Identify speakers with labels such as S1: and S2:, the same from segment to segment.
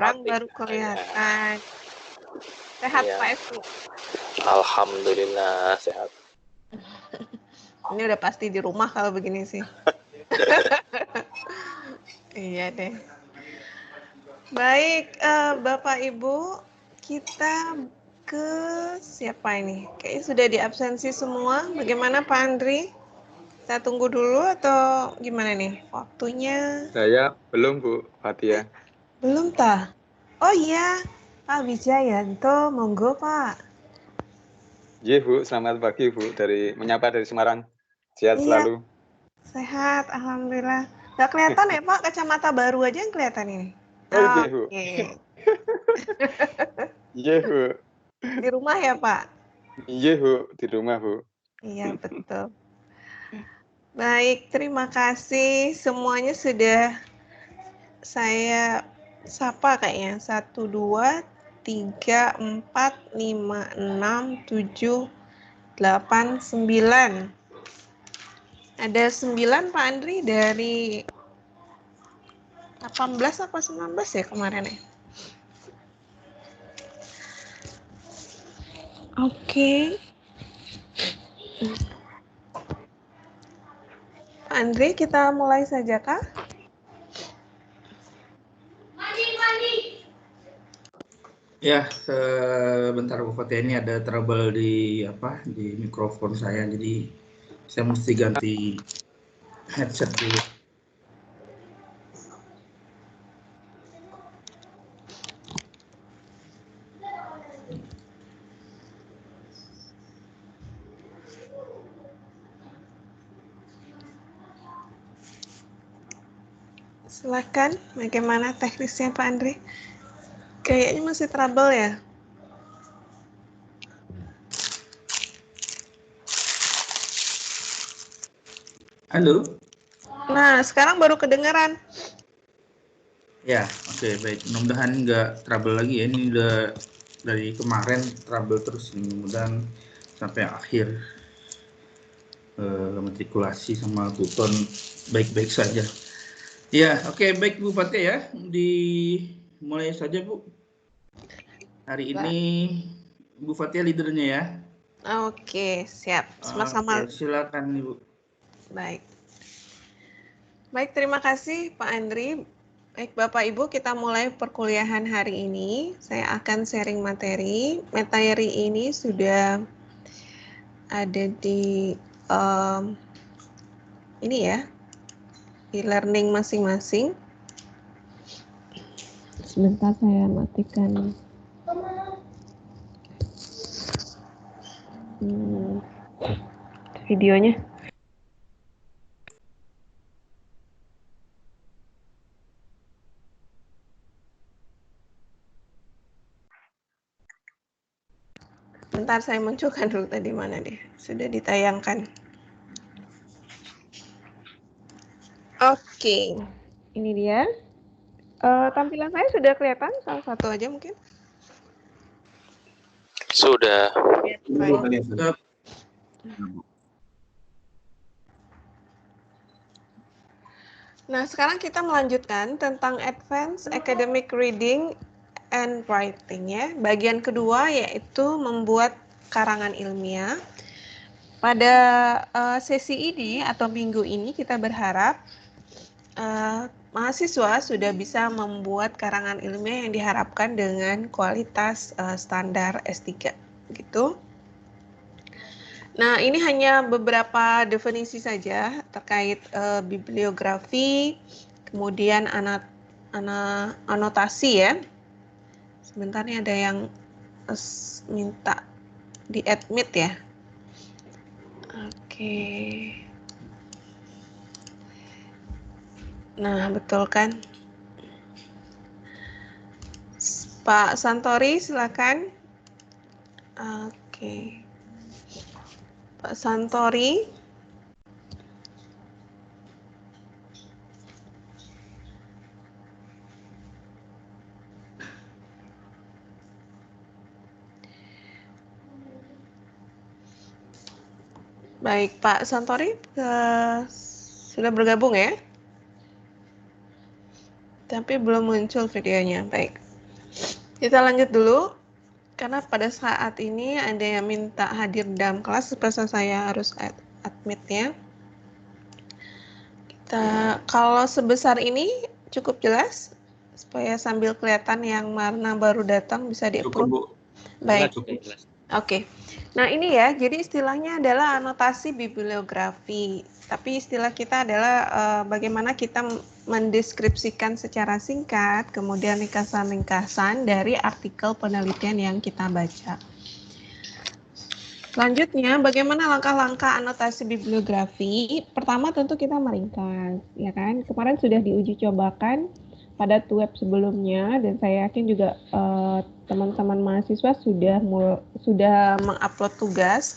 S1: sekarang baru kelihatan. Sehat
S2: Iya.
S1: Pak Efni?
S2: Alhamdulillah sehat.
S1: Ini udah pasti di rumah kalau begini sih. Iya deh. Baik, Bapak Ibu, kita ke siapa ini? Kayaknya sudah diabsensi semua. Bagaimana Pak Andri? Kita tunggu dulu atau gimana nih waktunya?
S3: Saya belum Bu Fatia.
S1: Belum tah? Oh iya, Pak Wijayanto, monggo Pak.
S3: Iya Bu, selamat pagi Bu, menyapa dari Semarang. Sehat
S1: Iya.
S3: selalu.
S1: Sehat, alhamdulillah. Gak kelihatan ya Pak, kacamata baru aja yang kelihatan ini.
S3: Oh iya Bu.
S1: Oke.
S3: Iya Bu.
S1: Di rumah ya Pak?
S3: Iya Bu, di rumah Bu.
S1: Iya betul. Baik, terima kasih semuanya sudah saya sapa kayaknya. 1, 2, 3, 4, 5, 6, 7, 8, 9. Ada 9 Pak Andri dari 18 apa 19 ya kemarin ya? Oke. Pak Andri, kita mulai saja kah?
S4: Ya, sebentar Bu Fatia, ini ada trouble di mikrofon saya, jadi saya mesti ganti headset dulu.
S1: Silakan, bagaimana teknisnya Pak Andri? Kayaknya masih trouble ya?
S4: Halo?
S1: Nah, sekarang baru kedengeran.
S4: Ya, oke, baik. Mudah-mudahan nggak trouble lagi ya. Ini udah dari kemarin trouble terus. Mudah-mudahan sampai akhir matrikulasi sama tuton baik-baik saja. Ya, oke, baik Bu Fatia ya. Dimulai saja Bu. Hari ini Bu Fatia leadernya ya.
S1: Oke, siap. Sama-sama.
S4: Oke, silakan Ibu.
S1: Baik. Baik, terima kasih Pak Andri. Baik, Bapak Ibu, kita mulai perkuliahan hari ini. Saya akan sharing materi. Materi ini sudah ada di ini ya, di learning masing-masing. Sebentar saya matikan videonya. Bentar saya munculkan dulu tadi mana deh. Sudah ditayangkan. Oke, ini dia. Tampilan saya sudah kelihatan, salah satu aja mungkin.
S2: Sudah.
S1: Baik. Nah, sekarang kita melanjutkan tentang Advanced Academic Reading and Writing ya. Bagian kedua yaitu membuat karangan ilmiah. Pada sesi ini atau minggu ini kita berharap mahasiswa sudah bisa membuat karangan ilmiah yang diharapkan dengan kualitas standar S3 gitu. Nah, ini hanya beberapa definisi saja terkait bibliografi, kemudian anotasi ya. Sebentar nih ada yang minta di-admit ya. Oke. Nah, betul kan? Pak Santori, silakan. Oke. Pak Santori. Baik, Pak Santori sudah bergabung ya? Tapi belum muncul videonya. Baik. Kita lanjut dulu, karena pada saat ini ada yang minta hadir dalam kelas, terpaksa saya harus admitnya. Kalau sebesar ini cukup jelas, supaya sambil kelihatan yang mana baru datang bisa
S4: Cukup,
S1: di-approve.
S4: Bu.
S1: Baik.
S4: Cukup.
S1: Oke. Nah, ini ya, jadi istilahnya adalah anotasi bibliografi. Tapi istilah kita adalah bagaimana kita mendeskripsikan secara singkat, kemudian ringkasan-ringkasan dari artikel penelitian yang kita baca. Selanjutnya, bagaimana langkah-langkah anotasi bibliografi? Pertama tentu kita meringkas, ya kan? Kemarin sudah diuji cobakan pada web sebelumnya, dan saya yakin juga teman-teman mahasiswa sudah mengupload tugas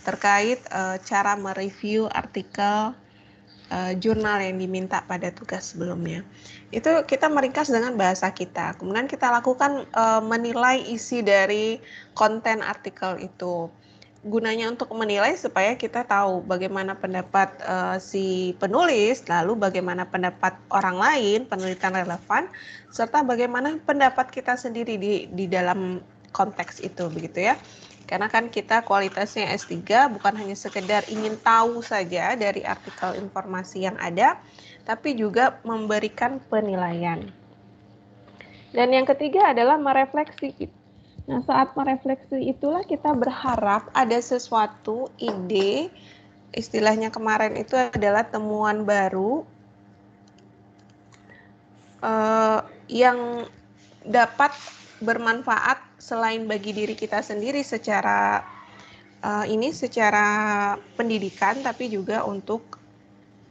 S1: terkait cara mereview artikel jurnal yang diminta pada tugas sebelumnya. Itu kita meringkas dengan bahasa kita. Kemudian kita lakukan menilai isi dari konten artikel itu. Gunanya untuk menilai supaya kita tahu bagaimana pendapat si penulis, lalu bagaimana pendapat orang lain, penelitian relevan, serta bagaimana pendapat kita sendiri di dalam konteks itu, begitu ya. Karena kan kita kualitasnya S3 bukan hanya sekedar ingin tahu saja dari artikel informasi yang ada, tapi juga memberikan penilaian. Dan yang ketiga adalah merefleksi. Nah, saat merefleksi itulah kita berharap ada sesuatu ide, istilahnya kemarin itu adalah temuan baru yang dapat bermanfaat selain bagi diri kita sendiri secara secara pendidikan, tapi juga untuk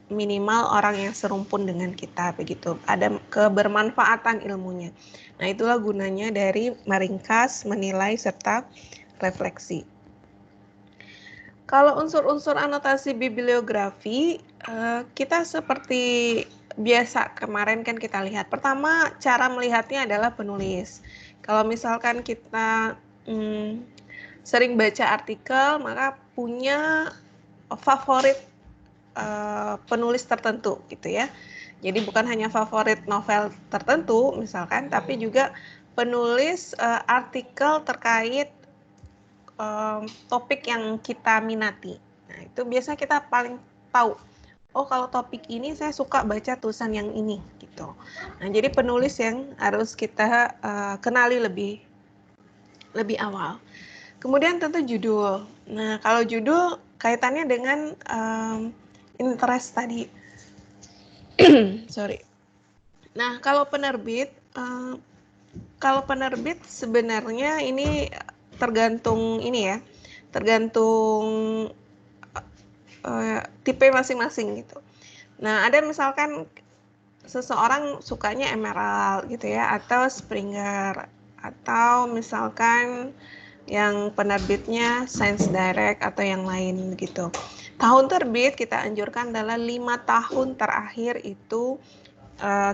S1: minimal orang yang serumpun dengan kita, begitu. Ada kebermanfaatan ilmunya. Nah, itulah gunanya dari meringkas, menilai, serta refleksi. Kalau unsur-unsur anotasi bibliografi, kita seperti biasa kemarin kan kita lihat. Pertama, cara melihatnya adalah penulis. Kalau misalkan kita sering baca artikel, maka punya favorit penulis tertentu gitu ya. Jadi bukan hanya favorit novel tertentu misalkan, tapi juga penulis artikel terkait topik yang kita minati. Nah, itu biasanya kita paling tahu. Oh, kalau topik ini saya suka baca tulisan yang ini gitu. Nah, jadi penulis yang harus kita kenali lebih awal. Kemudian tentu judul. Nah, kalau judul kaitannya dengan interest tadi. Sorry. Nah, kalau penerbit sebenarnya ini tergantung tipe masing-masing gitu. Nah, ada misalkan seseorang sukanya Emerald gitu ya, atau Springer, atau misalkan yang penerbitnya Science Direct atau yang lain gitu. Tahun terbit kita anjurkan adalah 5 tahun terakhir itu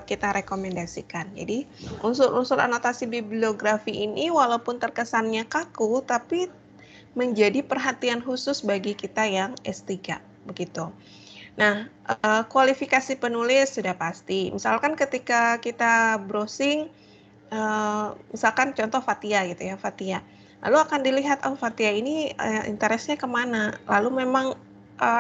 S1: kita rekomendasikan. Jadi unsur-unsur anotasi bibliografi ini walaupun terkesannya kaku, tapi menjadi perhatian khusus bagi kita yang S3, begitu. Nah, kualifikasi penulis sudah pasti. Misalkan ketika kita browsing, misalkan contoh Fathia gitu ya, Fathia. Lalu akan dilihat, oh Fathia ini interestnya kemana, lalu memang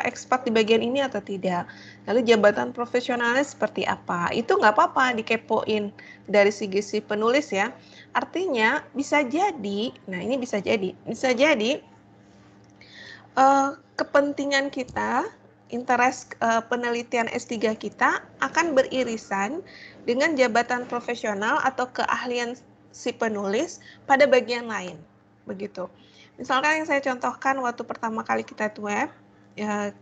S1: expert di bagian ini atau tidak. Lalu jabatan profesionalnya seperti apa. Itu nggak apa-apa dikepoin dari segi si penulis ya. Artinya bisa jadi, nah ini bisa jadi kepentingan kita, interest penelitian S3 kita akan beririsan dengan jabatan profesional atau keahlian si penulis pada bagian lain. Begitu. Misalkan yang saya contohkan waktu pertama kali kita web, ya,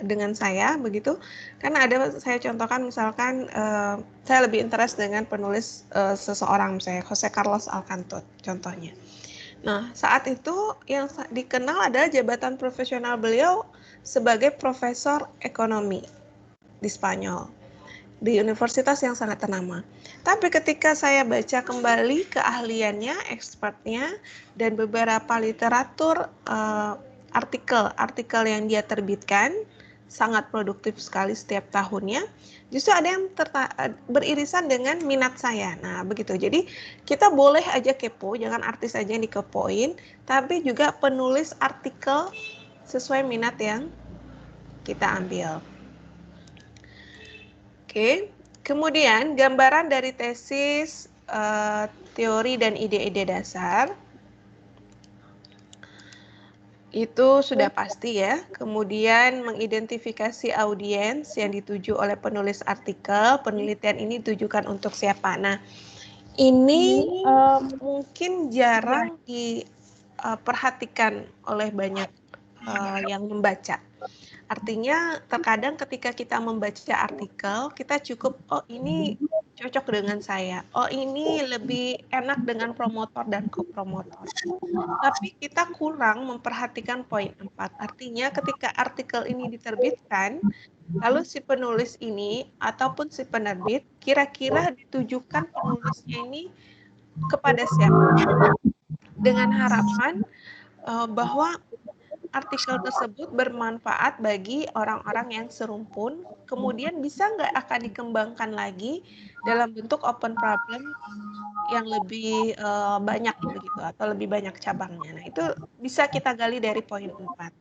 S1: dengan saya begitu, karena ada saya contohkan misalkan saya lebih interest dengan penulis seseorang, misalnya Jose Carlos Alcantot contohnya. Nah, saat itu yang dikenal adalah jabatan profesional beliau sebagai profesor ekonomi di Spanyol, di universitas yang sangat ternama. Tapi ketika saya baca kembali keahliannya, expertnya, dan beberapa literatur artikel yang dia terbitkan sangat produktif sekali setiap tahunnya, justru ada yang beririsan dengan minat saya. Nah, begitu. Jadi, kita boleh aja kepo, jangan artis aja yang dikepoin, tapi juga penulis artikel sesuai minat yang kita ambil. Oke, kemudian gambaran dari tesis, teori dan ide-ide dasar. Itu sudah pasti ya. Kemudian mengidentifikasi audiens yang dituju oleh penulis artikel. Penelitian ini ditujukan untuk siapa? Nah, ini mungkin jarang diperhatikan oleh banyak yang membaca. Artinya terkadang ketika kita membaca artikel, kita cukup, oh ini cocok dengan saya. Oh ini lebih enak dengan promotor dan kopromotor. Tapi kita kurang memperhatikan poin 4. Artinya ketika artikel ini diterbitkan, lalu si penulis ini ataupun si penerbit kira-kira ditujukan penulisnya ini kepada siapa? Dengan harapan bahwa artikel tersebut bermanfaat bagi orang-orang yang serumpun, kemudian bisa nggak akan dikembangkan lagi dalam bentuk open problem yang lebih banyak begitu atau lebih banyak cabangnya. Nah, itu bisa kita gali dari poin 4.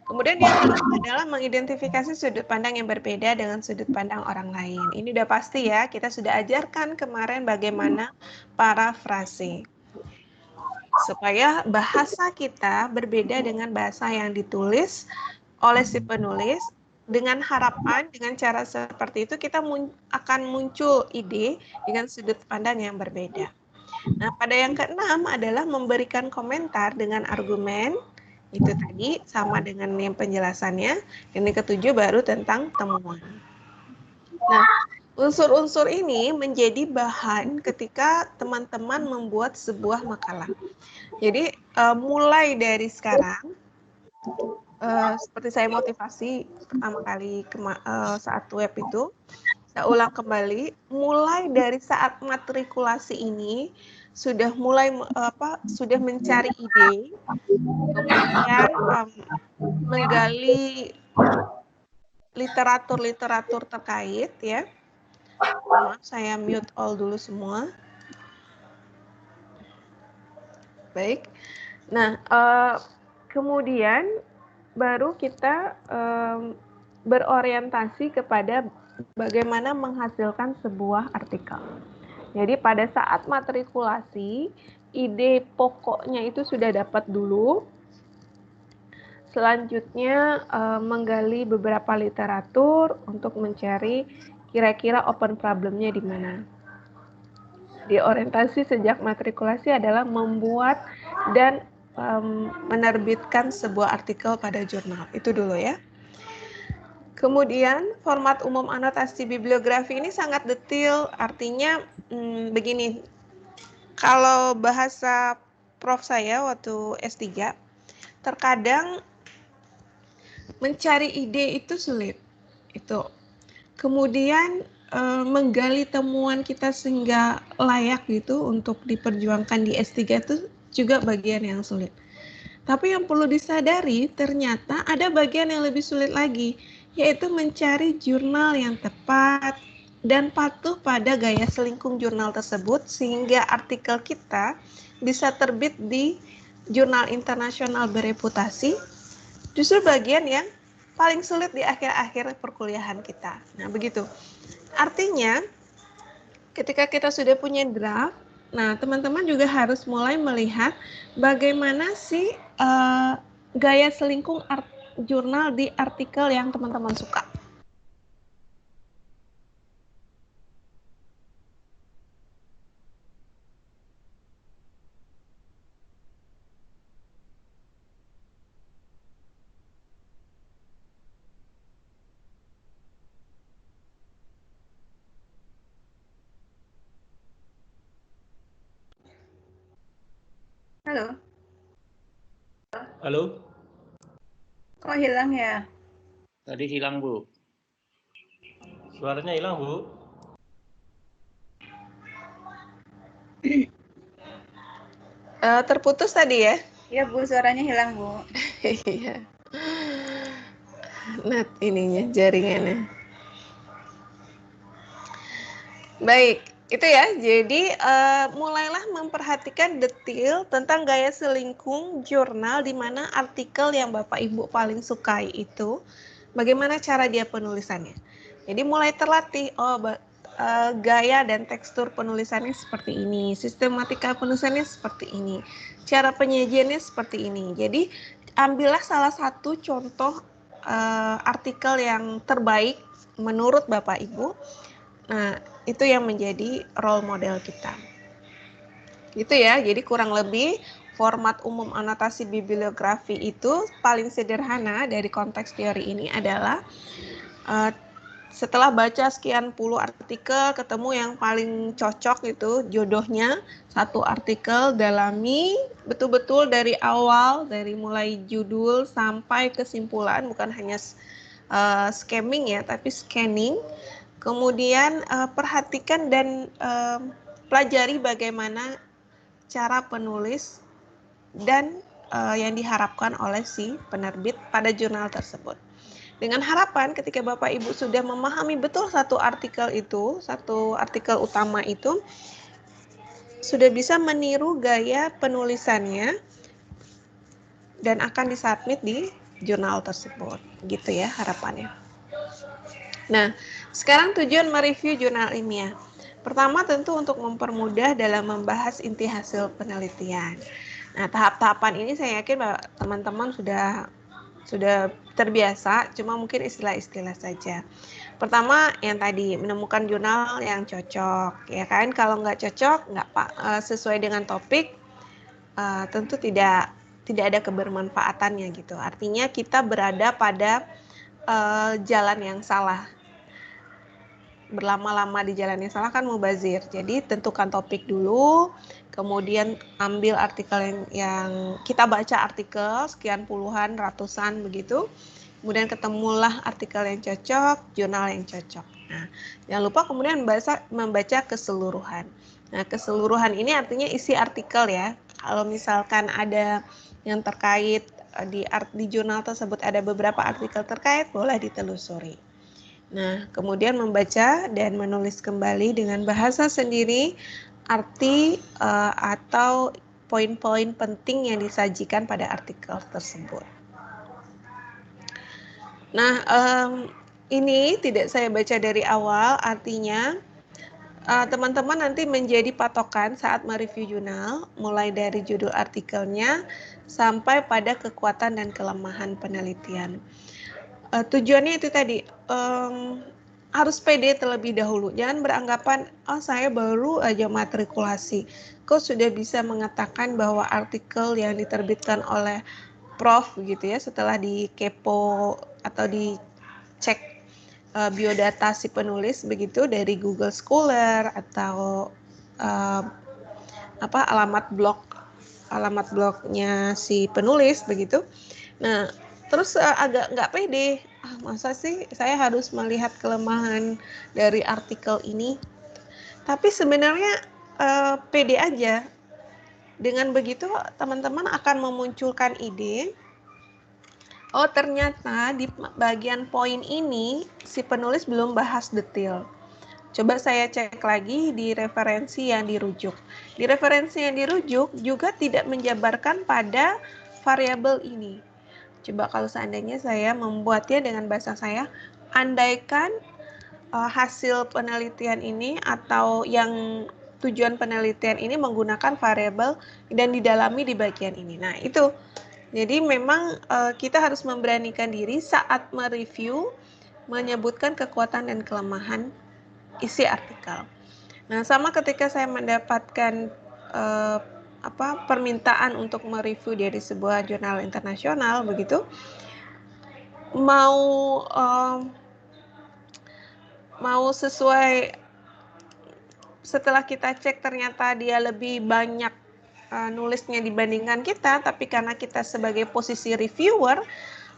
S1: Kemudian yang kedua adalah mengidentifikasi sudut pandang yang berbeda dengan sudut pandang orang lain. Ini udah pasti ya, kita sudah ajarkan kemarin bagaimana parafrase. Supaya bahasa kita berbeda dengan bahasa yang ditulis oleh si penulis, dengan harapan dengan cara seperti itu kita akan muncul ide dengan sudut pandang yang berbeda. Nah, pada yang keenam adalah memberikan komentar dengan argumen, itu tadi sama dengan yang penjelasannya, dan yang ketujuh baru tentang temuan. Nah, unsur-unsur ini menjadi bahan ketika teman-teman membuat sebuah makalah. Jadi mulai dari sekarang, seperti saya motivasi pertama kali saat web itu, saya ulang kembali, mulai dari saat matrikulasi ini sudah mulai sudah mencari ide, kemudian menggali literatur terkait ya. Maaf, saya mute all dulu semua. Baik. Nah, kemudian baru kita berorientasi kepada bagaimana menghasilkan sebuah artikel. Jadi pada saat matrikulasi, ide pokoknya itu sudah dapat dulu. Selanjutnya menggali beberapa literatur untuk mencari kira-kira open problemnya di mana. Di orientasi sejak matrikulasi adalah membuat dan menerbitkan sebuah artikel pada jurnal. Itu dulu ya. Kemudian format umum anotasi bibliografi ini sangat detail, artinya begini, kalau bahasa prof saya waktu S3, terkadang mencari ide itu sulit. Itu. Kemudian menggali temuan kita sehingga layak gitu untuk diperjuangkan di S3 itu juga bagian yang sulit. Tapi yang perlu disadari ternyata ada bagian yang lebih sulit lagi, yaitu mencari jurnal yang tepat dan patuh pada gaya selingkung jurnal tersebut sehingga artikel kita bisa terbit di jurnal internasional bereputasi. Justru bagian yang paling sulit di akhir-akhir perkuliahan kita. Nah, begitu. Artinya, ketika kita sudah punya draft, nah teman-teman juga harus mulai melihat bagaimana sih gaya selingkung jurnal di artikel yang teman-teman suka. Halo.
S2: Halo?
S1: Kok hilang ya?
S2: Tadi hilang, Bu. Suaranya hilang, Bu.
S1: Terputus tadi ya?
S5: Iya Bu, suaranya hilang Bu.
S1: Iya. net ininya, jaringannya. Baik, itu ya. Jadi mulailah memperhatikan detail tentang gaya selingkung jurnal di mana artikel yang Bapak Ibu paling sukai itu bagaimana cara dia penulisannya. Jadi mulai terlatih, gaya dan tekstur penulisannya seperti ini, sistematika penulisannya seperti ini, cara penyajiannya seperti ini. Jadi ambillah salah satu contoh artikel yang terbaik menurut Bapak Ibu. Nah, itu yang menjadi role model kita. Gitu ya, jadi kurang lebih format umum anotasi bibliografi itu paling sederhana dari konteks teori ini adalah setelah baca sekian puluh artikel, ketemu yang paling cocok itu jodohnya satu artikel, dalami betul-betul dari awal, dari mulai judul sampai kesimpulan, bukan hanya skimming ya, tapi scanning. Kemudian perhatikan dan pelajari bagaimana cara penulis dan yang diharapkan oleh si penerbit pada jurnal tersebut. Dengan harapan ketika Bapak Ibu sudah memahami betul satu artikel itu, satu artikel utama itu, sudah bisa meniru gaya penulisannya dan akan disubmit di jurnal tersebut. Gitu ya harapannya. Nah, sekarang tujuan mereview jurnal ilmiah. Pertama tentu untuk mempermudah dalam membahas inti hasil penelitian. Nah, tahap-tahapan ini saya yakin bahwa teman-teman sudah terbiasa, cuma mungkin istilah-istilah saja. Pertama yang tadi, menemukan jurnal yang cocok, ya kan? Kalau nggak cocok, nggak sesuai dengan topik, tentu tidak ada kebermanfaatannya gitu. Artinya kita berada pada jalan yang salah. Berlama-lama di jalan yang salah kan mubazir. Jadi tentukan topik dulu, kemudian ambil artikel yang kita baca artikel sekian puluhan, ratusan begitu. Kemudian ketemulah artikel yang cocok, jurnal yang cocok. Nah, jangan lupa kemudian membaca keseluruhan. Nah, keseluruhan ini artinya isi artikel ya. Kalau misalkan ada yang terkait di jurnal tersebut ada beberapa artikel terkait, boleh ditelusuri. Nah, kemudian membaca dan menulis kembali dengan bahasa sendiri arti atau poin-poin penting yang disajikan pada artikel tersebut. Nah, ini tidak saya baca dari awal, artinya teman-teman nanti menjadi patokan saat mereview jurnal, mulai dari judul artikelnya sampai pada kekuatan dan kelemahan penelitian. Tujuannya itu tadi, harus pede terlebih dahulu. Jangan beranggapan, saya baru aja matrikulasi, kok sudah bisa mengatakan bahwa artikel yang diterbitkan oleh Prof gitu ya, setelah dikepo atau dicek biodata si penulis begitu dari Google Scholar atau alamat blognya si penulis begitu. Nah, terus agak nggak pede, masa sih saya harus melihat kelemahan dari artikel ini. Tapi sebenarnya pede aja. Dengan begitu teman-teman akan memunculkan ide, oh ternyata di bagian poin ini si penulis belum bahas detail. Coba saya cek lagi di referensi yang dirujuk. Di referensi yang dirujuk juga tidak menjabarkan pada variabel ini. Coba kalau seandainya saya membuatnya dengan bahasa saya, andaikan hasil penelitian ini atau yang tujuan penelitian ini menggunakan variabel dan didalami di bagian ini. Nah, itu. Jadi memang kita harus memberanikan diri saat mereview menyebutkan kekuatan dan kelemahan isi artikel. Nah, sama ketika saya mendapatkan permintaan untuk mereview dari sebuah jurnal internasional begitu, mau sesuai, setelah kita cek ternyata dia lebih banyak nulisnya dibandingkan kita, tapi karena kita sebagai posisi reviewer,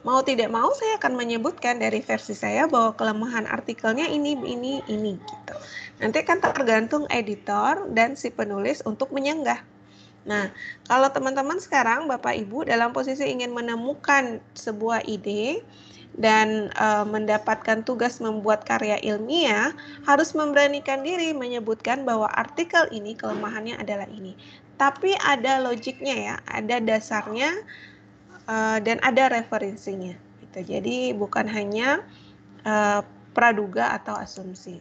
S1: mau tidak mau saya akan menyebutkan dari versi saya bahwa kelemahan artikelnya ini gitu. Nanti kan tergantung editor dan si penulis untuk menyanggah. Nah, kalau teman-teman sekarang Bapak Ibu dalam posisi ingin menemukan sebuah ide, dan mendapatkan tugas membuat karya ilmiah, harus memberanikan diri menyebutkan bahwa artikel ini kelemahannya adalah ini. Tapi ada logiknya ya, ada dasarnya dan ada referensinya. Gitu. Jadi bukan hanya praduga atau asumsi.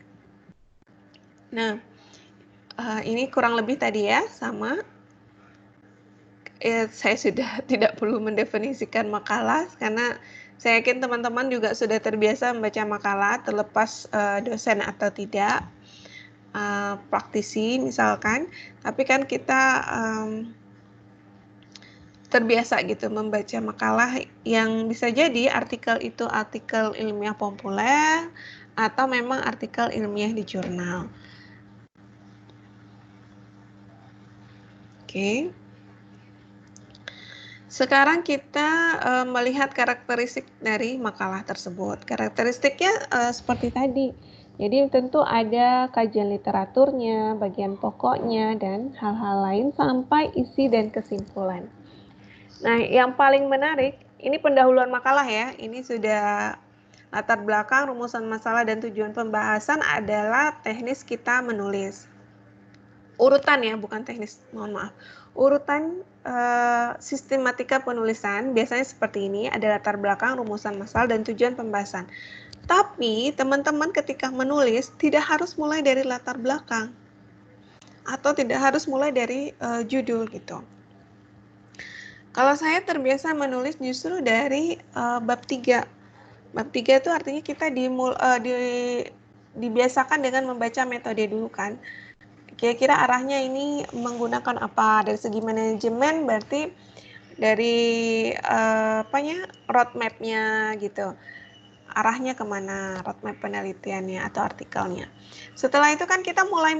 S1: Nah, ini kurang lebih tadi ya, sama. Saya sudah tidak perlu mendefinisikan makalah karena saya yakin teman-teman juga sudah terbiasa membaca makalah terlepas dosen atau tidak, praktisi misalkan, tapi kan kita terbiasa gitu membaca makalah yang bisa jadi artikel itu artikel ilmiah populer atau memang artikel ilmiah di jurnal. Oke. Sekarang kita melihat karakteristik dari makalah tersebut. Karakteristiknya seperti tadi. Jadi tentu ada kajian literaturnya, bagian pokoknya, dan hal-hal lain sampai isi dan kesimpulan. Nah, yang paling menarik, ini pendahuluan makalah ya. Ini sudah latar belakang, rumusan masalah, dan tujuan pembahasan adalah teknis kita menulis. Urutan ya, bukan teknis, mohon maaf. Urutan sistematika penulisan biasanya seperti ini, ada latar belakang, rumusan masalah, dan tujuan pembahasan. Tapi teman-teman ketika menulis tidak harus mulai dari latar belakang atau tidak harus mulai dari judul gitu. Kalau saya terbiasa menulis justru dari bab 3. Bab 3 itu artinya kita dibiasakan dengan membaca metode dulu kan. Kira-kira arahnya ini menggunakan apa? Dari segi manajemen berarti dari roadmap-nya gitu. Arahnya kemana, roadmap penelitiannya atau artikelnya. Setelah itu kan kita mulai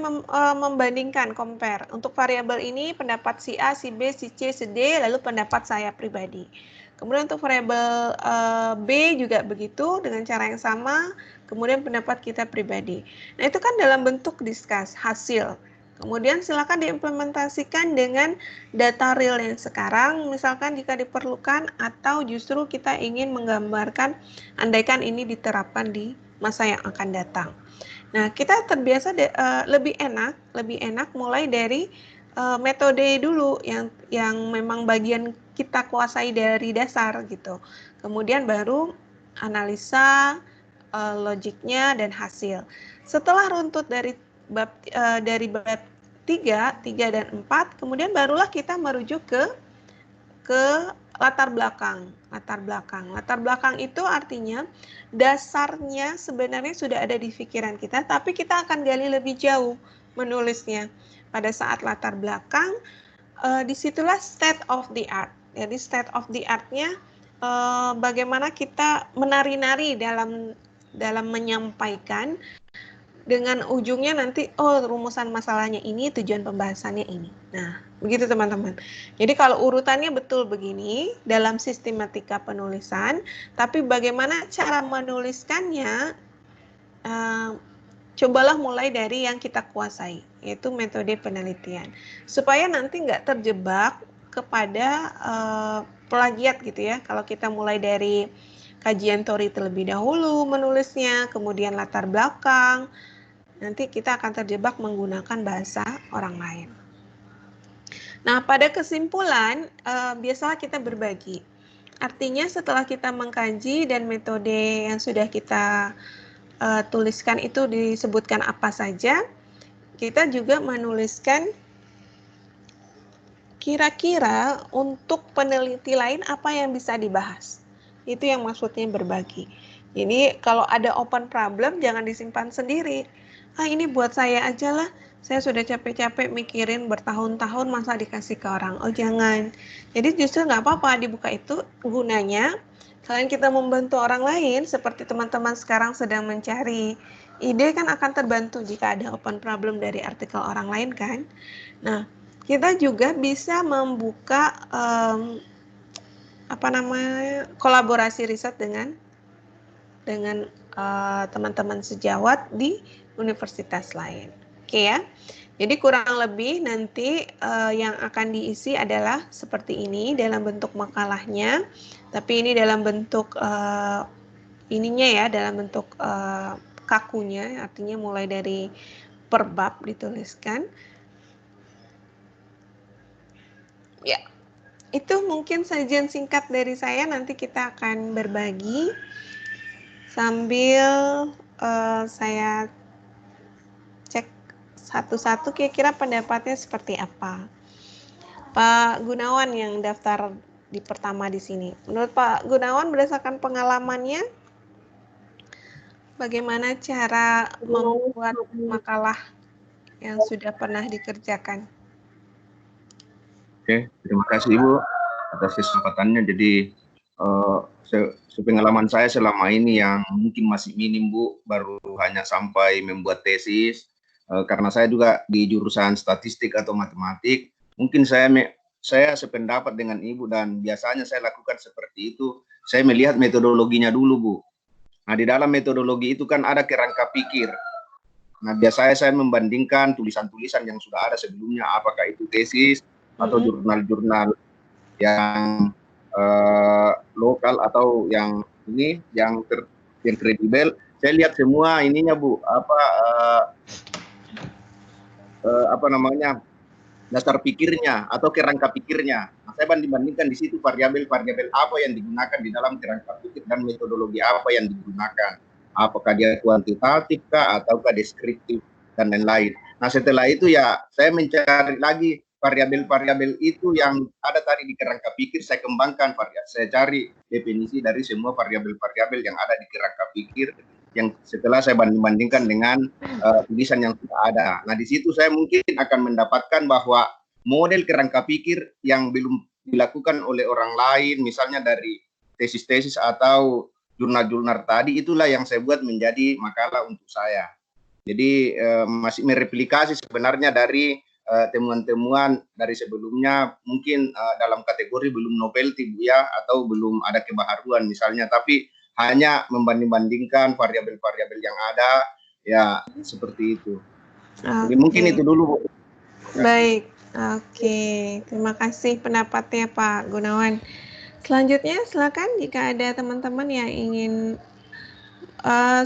S1: membandingkan, compare. Untuk variabel ini pendapat si A, si B, si C, si D, lalu pendapat saya pribadi. Kemudian untuk variabel B juga begitu dengan cara yang sama, kemudian pendapat kita pribadi. Nah itu kan dalam bentuk discuss, hasil. Kemudian silakan diimplementasikan dengan data real yang sekarang, misalkan jika diperlukan, atau justru kita ingin menggambarkan andaikan ini diterapkan di masa yang akan datang. Nah, kita terbiasa lebih enak mulai dari metode dulu yang memang bagian kita kuasai dari dasar gitu. Kemudian baru analisa, logiknya dan hasil. Setelah runtut dari bab 3 dan 4, kemudian barulah kita merujuk ke latar belakang. Latar belakang itu artinya dasarnya sebenarnya sudah ada di pikiran kita, tapi kita akan gali lebih jauh menulisnya. Pada saat latar belakang, disitulah state of the art. Jadi state of the art-nya bagaimana kita menari-nari dalam menyampaikan, dengan ujungnya nanti, rumusan masalahnya ini, tujuan pembahasannya ini. Nah, begitu teman-teman. Jadi kalau urutannya betul begini, dalam sistematika penulisan, tapi bagaimana cara menuliskannya, cobalah mulai dari yang kita kuasai, yaitu metode penelitian. Supaya nanti nggak terjebak kepada plagiat gitu ya, kalau kita mulai dari kajian teori terlebih dahulu menulisnya, kemudian latar belakang, nanti kita akan terjebak menggunakan bahasa orang lain. Nah, pada kesimpulan, biasalah kita berbagi. Artinya setelah kita mengkaji dan metode yang sudah kita tuliskan itu disebutkan apa saja, kita juga menuliskan kira-kira untuk peneliti lain apa yang bisa dibahas. Itu yang maksudnya berbagi. Jadi kalau ada open problem jangan disimpan sendiri. Ini buat saya aja lah, saya sudah capek-capek mikirin bertahun-tahun masa dikasih ke orang. Jangan. Jadi justru nggak apa-apa dibuka, itu gunanya selain kita membantu orang lain, seperti teman-teman sekarang sedang mencari ide, kan akan terbantu jika ada open problem dari artikel orang lain kan. Nah, kita juga bisa membuka kolaborasi riset dengan teman-teman sejawat di universitas lain. Oke ya. Jadi kurang lebih nanti yang akan diisi adalah seperti ini dalam bentuk makalahnya, tapi ini dalam bentuk ininya ya, dalam bentuk kakunya, artinya mulai dari per bab dituliskan. Ya, itu mungkin sajian singkat dari saya. Nanti kita akan berbagi sambil saya cek satu-satu kira-kira pendapatnya seperti apa. Pak Gunawan yang daftar di pertama di sini. Menurut Pak Gunawan, berdasarkan pengalamannya, bagaimana cara membuat makalah yang sudah pernah dikerjakan?
S5: Oke, terima kasih Ibu atas kesempatannya. Jadi sepengalaman saya selama ini yang mungkin masih minim Bu, baru hanya sampai membuat tesis. Karena saya juga di jurusan statistik atau matematik, mungkin saya sependapat dengan Ibu dan biasanya saya lakukan seperti itu. Saya melihat metodologinya dulu Bu. Nah di dalam metodologi itu kan ada kerangka pikir. Nah biasanya saya membandingkan tulisan-tulisan yang sudah ada sebelumnya, apakah itu tesis atau jurnal-jurnal yang lokal atau yang ini yang kredibel. Saya lihat semua ininya Bu, apa namanya, dasar pikirnya atau kerangka pikirnya. Nah, saya bandingkan di situ variabel-variabel apa yang digunakan di dalam kerangka pikir dan metodologi apa yang digunakan. Apakah dia kuantitatif kah ataukah deskriptif dan lain-lain. Nah setelah itu ya saya mencari lagi variabel-variabel itu yang ada tadi di kerangka pikir, saya kembangkan saya cari definisi dari semua variabel-variabel yang ada di kerangka pikir yang setelah saya bandingkan dengan tulisan yang sudah ada. Nah di situ saya mungkin akan mendapatkan bahwa model kerangka pikir yang belum dilakukan oleh orang lain, misalnya dari tesis-tesis atau jurnal-jurnal tadi, itulah yang saya buat menjadi makalah untuk saya. Jadi masih mereplikasi sebenarnya dari temuan-temuan dari sebelumnya, mungkin dalam kategori belum novelty Bu ya, atau belum ada kebaharuan misalnya, tapi hanya membanding-bandingkan variabel-variabel yang ada, ya seperti itu. Jadi mungkin itu dulu Bu.
S1: Baik, oke. Terima kasih pendapatnya Pak Gunawan. Selanjutnya silakan jika ada teman-teman yang ingin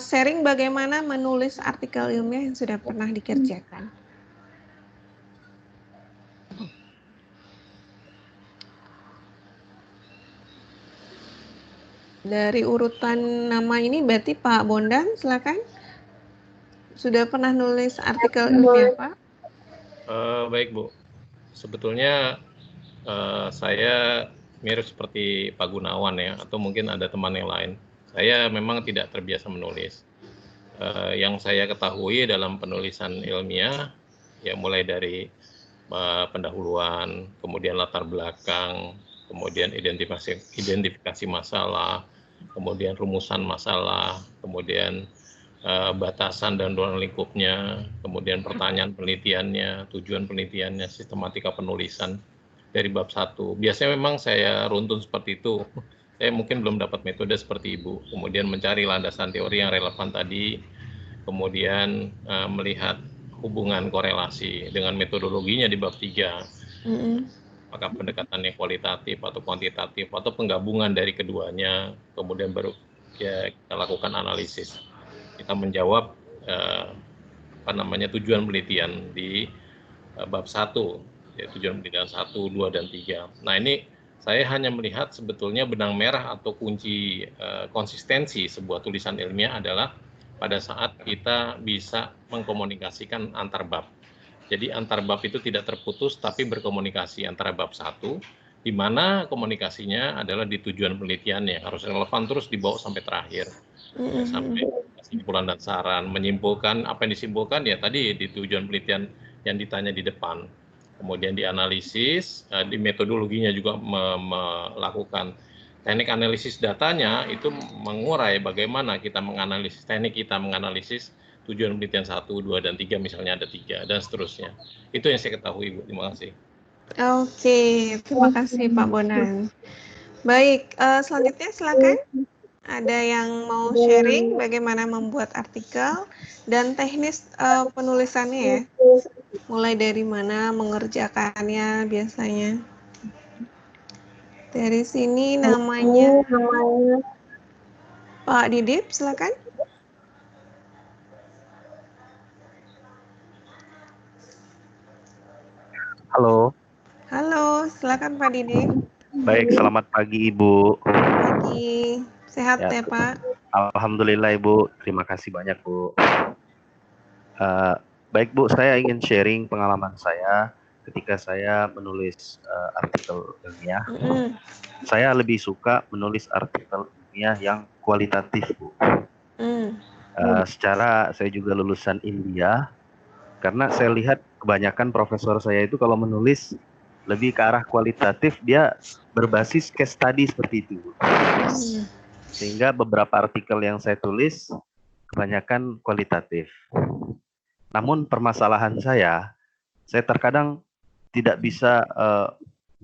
S1: sharing bagaimana menulis artikel ilmiah yang sudah pernah dikerjakan. Dari urutan nama ini berarti Pak Bondan, silakan. Sudah pernah nulis artikel ilmiah Pak?
S2: Baik Bu, sebetulnya saya mirip seperti Pak Gunawan ya, atau mungkin ada teman yang lain. Saya memang tidak terbiasa menulis. Yang saya ketahui dalam penulisan ilmiah, ya mulai dari pendahuluan, kemudian latar belakang, kemudian identifikasi masalah, kemudian rumusan masalah, kemudian batasan dan ruang lingkupnya, kemudian pertanyaan penelitiannya, tujuan penelitiannya, sistematika penulisan dari bab 1. Biasanya memang saya runtun seperti itu. Saya mungkin belum dapat metode seperti Ibu. Kemudian mencari landasan teori yang relevan tadi, kemudian melihat hubungan korelasi dengan metodologinya di bab 3. Apakah pendekatannya kualitatif atau kuantitatif atau penggabungan dari keduanya, kemudian baru ya kita lakukan analisis. Kita menjawab tujuan penelitian di bab 1, ya, tujuan penelitian 1, 2, dan 3. Nah ini saya hanya melihat sebetulnya benang merah atau kunci konsistensi sebuah tulisan ilmiah adalah pada saat kita bisa mengkomunikasikan antar bab. Jadi antar bab itu tidak terputus tapi berkomunikasi antara bab 1, di mana komunikasinya adalah di tujuan penelitiannya, harus relevan terus dibawa sampai terakhir. Ya, sampai kesimpulan dan saran, menyimpulkan apa yang disimpulkan ya tadi di tujuan penelitian yang ditanya di depan. Kemudian dianalisis, di metodologinya juga melakukan teknik analisis datanya, itu mengurai bagaimana kita menganalisis, teknik kita menganalisis tujuan penelitian 1, 2, dan 3, misalnya ada 3, dan seterusnya. Itu yang saya ketahui, Bu. Terima kasih.
S1: Oke, terima kasih Pak Bonan. Baik, selanjutnya silakan. Ada yang mau sharing bagaimana membuat artikel dan teknis penulisannya ya? Mulai dari mana mengerjakannya biasanya? Dari sini namanya Pak Didip, silakan.
S6: Halo,
S1: Halo, silakan Pak Didip.
S6: baik, selamat pagi Ibu.
S1: Pagi, sehat
S6: Ya,
S1: ya Pak?
S6: Alhamdulillah Ibu, terima kasih banyak Bu. Baik Bu, saya ingin sharing pengalaman saya ketika saya menulis artikel ilmiah.
S1: Mm-mm.
S6: Saya lebih suka menulis artikel ilmiah yang kualitatif Bu.
S1: Mm.
S6: Secara saya juga lulusan India, karena saya lihat kebanyakan profesor saya itu kalau menulis lebih ke arah kualitatif, dia berbasis case study seperti itu Bu. Sehingga beberapa artikel yang saya tulis kebanyakan kualitatif. Namun permasalahan saya terkadang tidak bisa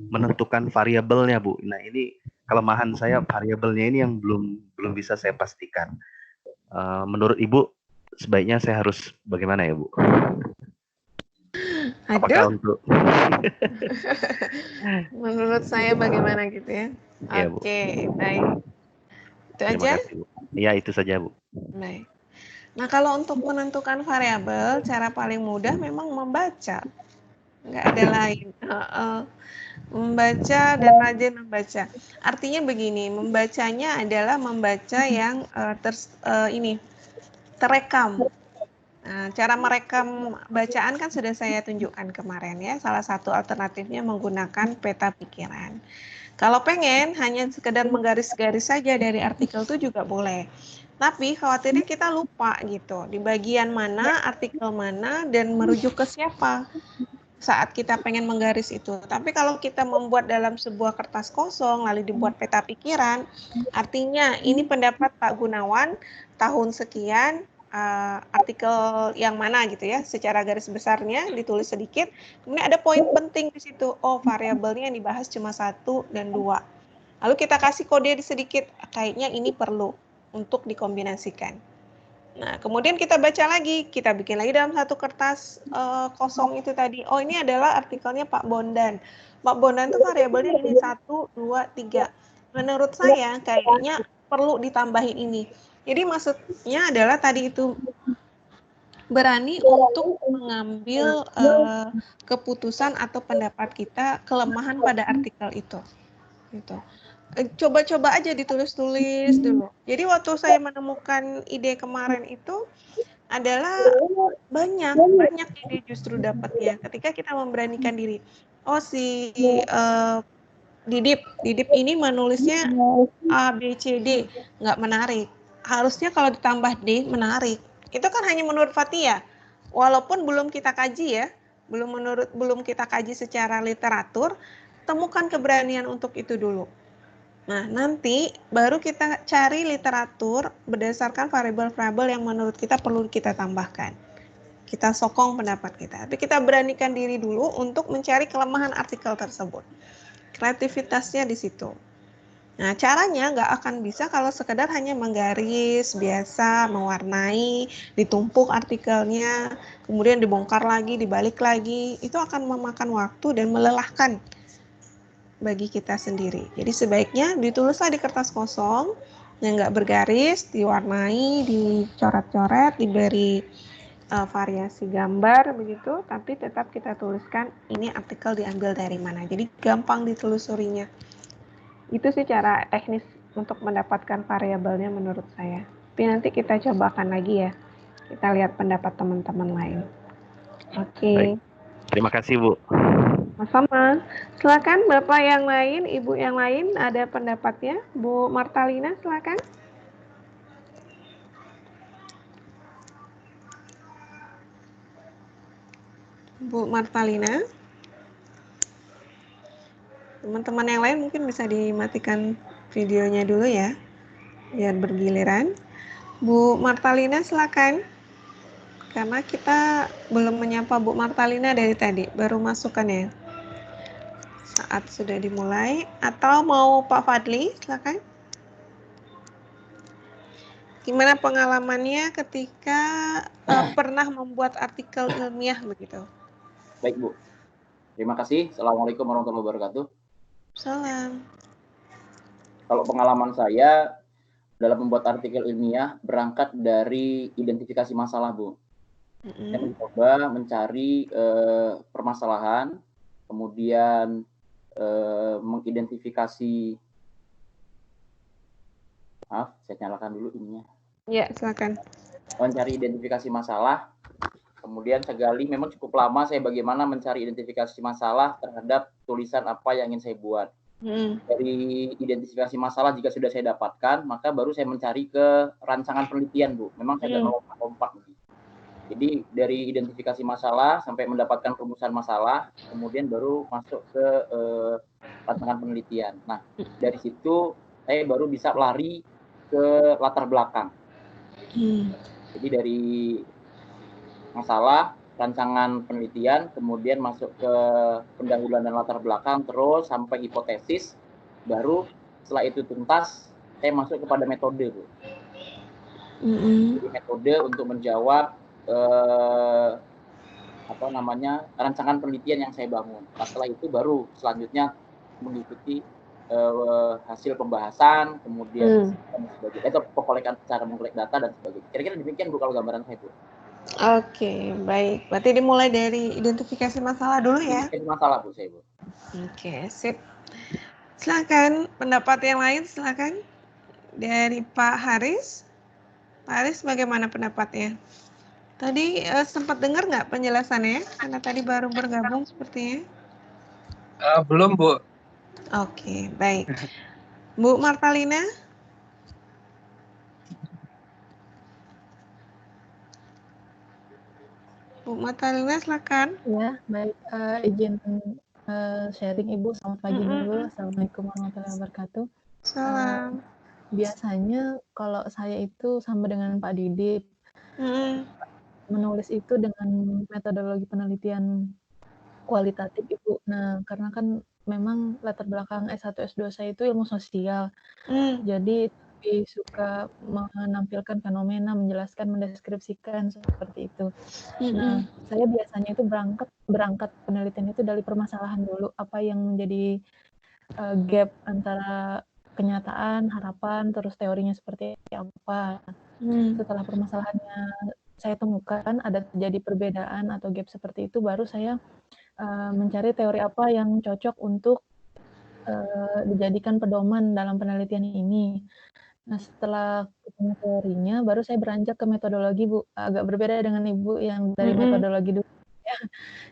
S6: menentukan variabelnya, Bu. Nah, ini kelemahan saya, variabelnya ini yang belum bisa saya pastikan. Menurut Ibu, sebaiknya saya harus bagaimana ya, Bu? Apakah untuk
S1: menurut saya bagaimana gitu ya?
S6: Iya, Bu.
S1: Oke, baik. Itu
S6: Terima
S1: aja?
S6: kasih, Bu. Iya, itu saja, Bu.
S1: Baik. Nah, kalau untuk menentukan variabel, cara paling mudah memang membaca. Nggak ada lain. Membaca dan rajin membaca. Artinya begini, membacanya adalah membaca yang terekam. Nah, cara merekam bacaan kan sudah saya tunjukkan kemarin ya. Salah satu alternatifnya menggunakan peta pikiran. Kalau pengen hanya sekedar menggaris-garis saja dari artikel itu juga boleh. Tapi khawatirnya kita lupa gitu. Di bagian mana, artikel mana, dan merujuk ke siapa saat kita pengen menggaris itu. Tapi kalau kita membuat dalam sebuah kertas kosong, lalu dibuat peta pikiran, artinya ini pendapat Pak Gunawan tahun sekian, artikel yang mana gitu ya, secara garis besarnya ditulis sedikit, kemudian ada poin penting di situ, oh variabelnya yang dibahas cuma 1 dan 2. Lalu kita kasih kode sedikit, kayaknya ini perlu untuk dikombinasikan. Nah, kemudian kita baca lagi, kita bikin lagi dalam satu kertas kosong itu tadi. Oh, ini adalah artikelnya Pak Bondan. Pak Bondan itu variabelnya ini 1, 2, 3. Menurut saya kayaknya perlu ditambahin ini. Jadi maksudnya adalah tadi itu berani untuk mengambil keputusan atau pendapat kita kelemahan pada artikel itu. Gitu. Coba-coba aja ditulis-tulis dulu. Jadi waktu saya menemukan ide kemarin itu adalah banyak ide justru dapatnya ketika kita memberanikan diri. Oh si Didip ini menulisnya A, B, C, D, nggak menarik. Harusnya kalau ditambah D, menarik. Itu kan hanya menurut Fatia. Walaupun belum kita kaji ya, belum kita kaji secara literatur, temukan keberanian untuk itu dulu. Nah, nanti baru kita cari literatur berdasarkan variabel-variabel yang menurut kita perlu kita tambahkan. Kita sokong pendapat kita. Tapi kita beranikan diri dulu untuk mencari kelemahan artikel tersebut. Kreativitasnya di situ. Nah, caranya nggak akan bisa kalau sekedar hanya menggaris, biasa, mewarnai, ditumpuk artikelnya, kemudian dibongkar lagi, dibalik lagi. Itu akan memakan waktu dan melelahkan bagi kita sendiri. Jadi sebaiknya ditulislah di kertas kosong, yang nggak bergaris, diwarnai, dicoret-coret, diberi variasi gambar begitu, tapi tetap kita tuliskan ini artikel diambil dari mana. Jadi gampang ditelusurinya. Itu sih cara teknis untuk mendapatkan variabelnya menurut saya. Tapi nanti kita cobakan lagi ya. Kita lihat pendapat teman-teman lain. Oke.
S6: Terima kasih, Bu.
S1: Sama. Silakan Bapak yang lain, Ibu yang lain ada pendapatnya. Bu Martalina silakan. Bu Martalina. Teman-teman yang lain mungkin bisa dimatikan videonya dulu ya, biar bergiliran. Bu Martalina silakan. Karena kita belum menyapa Bu Martalina dari tadi, baru masukkan ya. Saat sudah dimulai, atau mau Pak Fadli, silakan. Gimana pengalamannya ketika pernah membuat artikel ilmiah begitu?
S7: Baik, Bu. Terima kasih. Assalamualaikum warahmatullahi wabarakatuh.
S1: Salam.
S7: Kalau pengalaman saya, dalam membuat artikel ilmiah berangkat dari identifikasi masalah, Bu. Saya mencoba mencari permasalahan, kemudian mengidentifikasi, maaf, saya nyalakan dulu ininya.
S1: Ya, silakan.
S7: Mencari identifikasi masalah, kemudian saya gali, memang cukup lama saya bagaimana mencari identifikasi masalah terhadap tulisan apa yang ingin saya buat. Dari identifikasi masalah jika sudah saya dapatkan, maka baru saya mencari ke rancangan penelitian, Bu. Memang saya nggak lompat-lompat. Jadi dari identifikasi masalah sampai mendapatkan rumusan masalah, kemudian baru masuk ke rancangan penelitian. Nah, dari situ saya baru bisa lari ke latar belakang. Jadi dari masalah, rancangan penelitian, kemudian masuk ke pendahuluan dan latar belakang, terus sampai hipotesis, baru setelah itu tuntas, saya masuk kepada metode, Bu. Jadi metode untuk menjawab rancangan penelitian yang saya bangun. Nah, setelah itu baru selanjutnya mengikuti hasil pembahasan, kemudian itu cara mengkolek data dan sebagainya. Kira-kira demikian, Bu, kalau gambaran saya, Bu.
S1: Oke, baik. Berarti dimulai dari identifikasi masalah dulu ya?
S7: Identifikasi masalah, Bu, saya, Bu.
S1: Oke, sip. Silakan, pendapat yang lain silakan. Dari Pak Haris. Pak Haris, bagaimana pendapatnya? Tadi sempat dengar nggak penjelasannya? Karena tadi baru bergabung sepertinya.
S8: Belum, Bu.
S1: Oke, baik. Bu Martalina? Bu Martalina, silakan.
S9: Ya, baik. Izin sharing Ibu. Selamat pagi dulu. Assalamualaikum warahmatullahi wabarakatuh.
S1: Salam.
S9: Biasanya kalau saya itu sama dengan Pak Didit, menulis itu dengan metodologi penelitian kualitatif, Ibu. Nah, karena kan memang latar belakang S1, S2 saya itu ilmu sosial. Jadi lebih suka menampilkan fenomena, menjelaskan, mendeskripsikan seperti itu. Nah, saya biasanya itu berangkat penelitian itu dari permasalahan dulu, apa yang menjadi gap antara kenyataan, harapan, terus teorinya seperti apa. Setelah permasalahannya saya temukan ada terjadi perbedaan atau gap seperti itu, baru saya mencari teori apa yang cocok untuk dijadikan pedoman dalam penelitian ini. Nah, setelah ketemu teorinya, baru saya beranjak ke metodologi, Bu. Agak berbeda dengan Ibu yang dari metodologi dulu ya.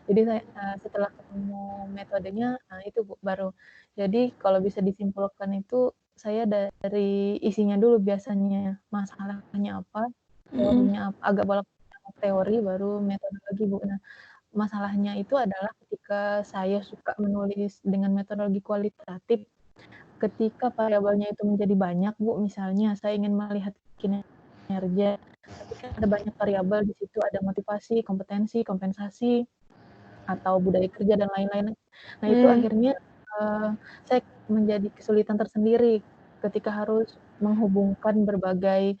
S9: Jadi saya setelah ketemu metodenya, nah itu Bu, baru. Jadi kalau bisa disimpulkan itu, saya dari isinya dulu biasanya. Masalahnya apa, teorinya apa, agak bolak-balik teori, baru metodologi, Bu. Nah, masalahnya itu adalah ketika saya suka menulis dengan metodologi kualitatif, ketika variabelnya itu menjadi banyak, Bu, misalnya saya ingin melihat kinerja, tapi kan ada banyak variabel di situ, ada motivasi, kompetensi, kompensasi, atau budaya kerja dan lain-lain. Nah, itu akhirnya saya menjadi kesulitan tersendiri ketika harus menghubungkan berbagai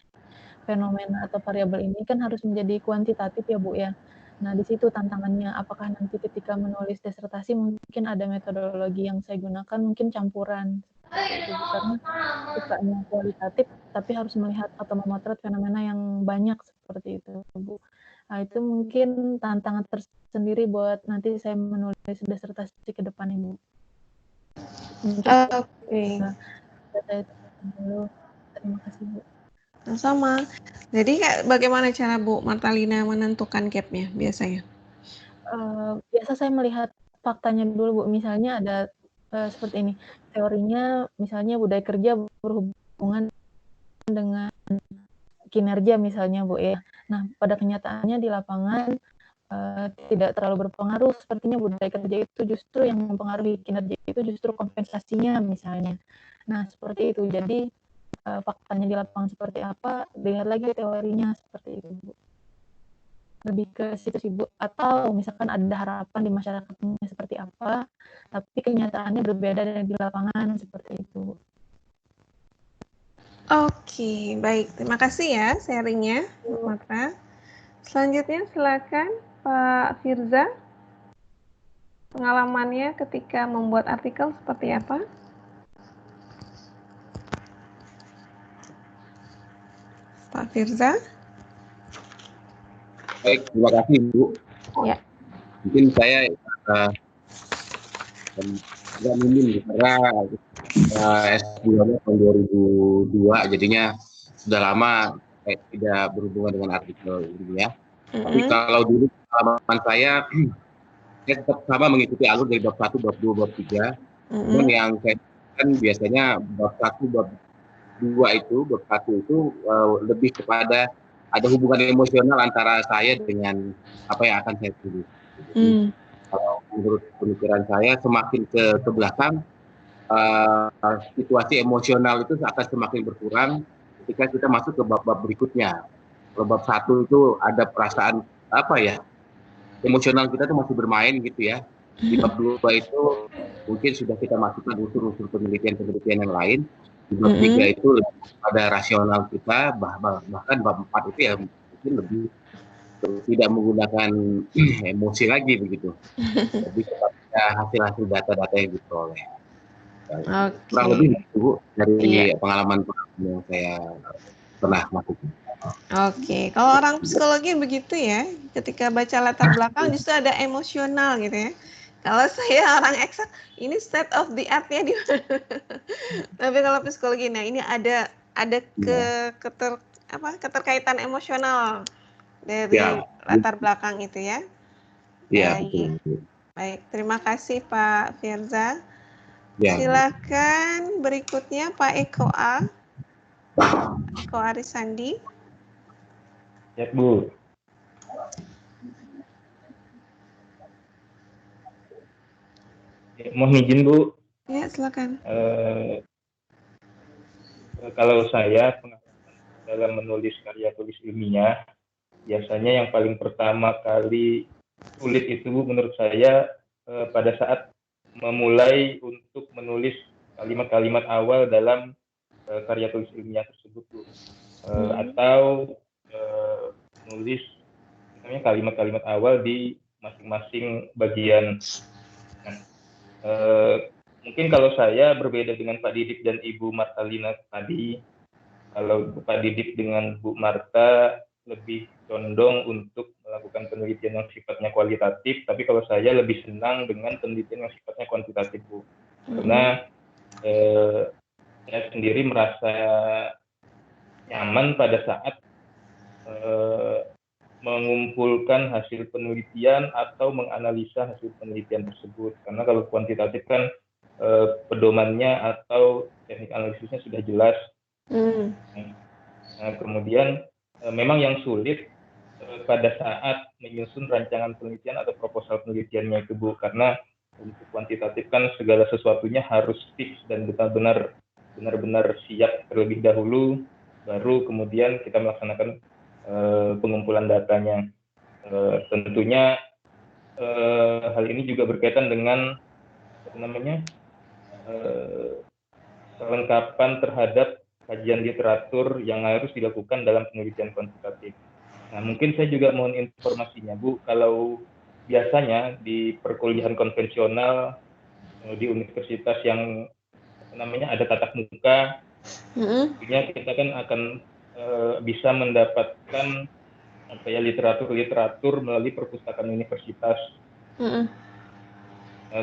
S9: fenomena atau variabel ini kan harus menjadi kuantitatif ya, Bu, ya. Nah, di situ tantangannya, apakah nanti ketika menulis disertasi mungkin ada metodologi yang saya gunakan mungkin campuran seperti itu, karena sukanya kualitatif tapi harus melihat atau memotret fenomena yang banyak seperti itu, Bu. Nah, itu mungkin tantangan tersendiri buat nanti saya menulis disertasi ke depan, Ibu.
S1: Oke.
S9: Saya dulu. Terima kasih, Bu.
S1: Sama. Jadi bagaimana cara Bu Martalina menentukan gap-nya biasanya?
S9: Biasa saya melihat faktanya dulu, Bu. Misalnya ada seperti ini, teorinya misalnya budaya kerja berhubungan dengan kinerja misalnya, Bu, ya. Nah, pada kenyataannya di lapangan tidak terlalu berpengaruh, sepertinya budaya kerja itu justru yang mempengaruhi kinerja itu justru kompensasinya misalnya. Nah, seperti itu. Jadi faktanya di lapangan seperti apa, lihat lagi teorinya seperti itu, Bu. Lebih ke situ sih, Bu. Atau misalkan ada harapan di masyarakatnya seperti apa, tapi kenyataannya berbeda dari di lapangan seperti itu.
S1: Oke, baik. Terima kasih ya sharingnya, Bu Matra. Selanjutnya silakan Pak Firza. Pengalamannya ketika membuat artikel seperti apa? Firza.
S5: Baik, terima kasih Bu.
S1: Ya.
S5: Mungkin saya nggak minim karena S2-nya tahun 2002, jadinya sudah lama tidak berhubungan dengan artikel ini ya. Tapi kalau dulu pengalaman saya tetap sama mengikuti alur dari bab 1, bab 2, bab 3. Cuman yang saya kan biasanya bab 1, bab 2 itu, bab 1 itu lebih kepada ada hubungan emosional antara saya dengan apa yang akan saya tulis. Jadi, kalau menurut pemikiran saya semakin ke belakang situasi emosional itu akan semakin berkurang ketika kita masuk ke bab-bab berikutnya. Kalau bab 1 itu ada perasaan apa ya? Emosional kita tuh masih bermain gitu ya. Di bab 2 itu mungkin sudah kita masukkan unsur-unsur penelitian-penelitian yang lain. Di bab 3 itu ada rasional kita, bahkan bab 4 itu ya mungkin lebih tidak menggunakan emosi lagi begitu. Jadi kepada hasil-hasil data-data yang diperoleh. Kurang lebih itu dari pengalaman yang saya pernah lakukan.
S1: Oke, kalau orang psikologi begitu ya, ketika baca latar belakang justru ada emosional gitu ya. Kalau saya orang eksak, ini state of the art-nya di mana? Tapi kalau psikologi, nah ini ada keterkaitan emosional dari latar belakang itu ya.
S5: Iya,
S1: betul. Baik, terima kasih Pak Firza.
S5: Ya.
S1: Silakan berikutnya Pak Eko Arisandi.
S10: Ya, Bu. Mohon izin, Bu.
S1: Ya, silakan.
S10: Kalau saya dalam menulis karya tulis ilmiah, biasanya yang paling pertama kali sulit itu, Bu, menurut saya pada saat memulai untuk menulis kalimat-kalimat awal dalam karya tulis ilmiah tersebut, Bu. Atau nulis kalimat-kalimat awal di masing-masing bagian. Nah, mungkin kalau saya berbeda dengan Pak Didit dan Ibu Martalina tadi, kalau Pak Didit dengan Bu Marta lebih condong untuk melakukan penelitian yang sifatnya kualitatif, tapi kalau saya lebih senang dengan penelitian yang sifatnya kuantitatif, Bu. Karena saya sendiri merasa nyaman pada saat mengumpulkan hasil penelitian atau menganalisa hasil penelitian tersebut. Karena kalau kuantitatif kan pedomannya atau teknik analisisnya sudah jelas. Nah, kemudian memang yang sulit pada saat menyusun rancangan penelitian atau proposal penelitiannya itu, Bu, karena untuk kuantitatif kan segala sesuatunya harus fix dan benar-benar siap terlebih dahulu, baru kemudian kita melaksanakan pengumpulan datanya. Tentunya hal ini juga berkaitan dengan kelengkapan terhadap kajian literatur yang harus dilakukan dalam penelitian kuantitatif. Nah, mungkin saya juga mohon informasinya, Bu, kalau biasanya di perkuliahan konvensional di universitas yang ada tatap muka, kita kan akan bisa mendapatkan literatur melalui perpustakaan universitas.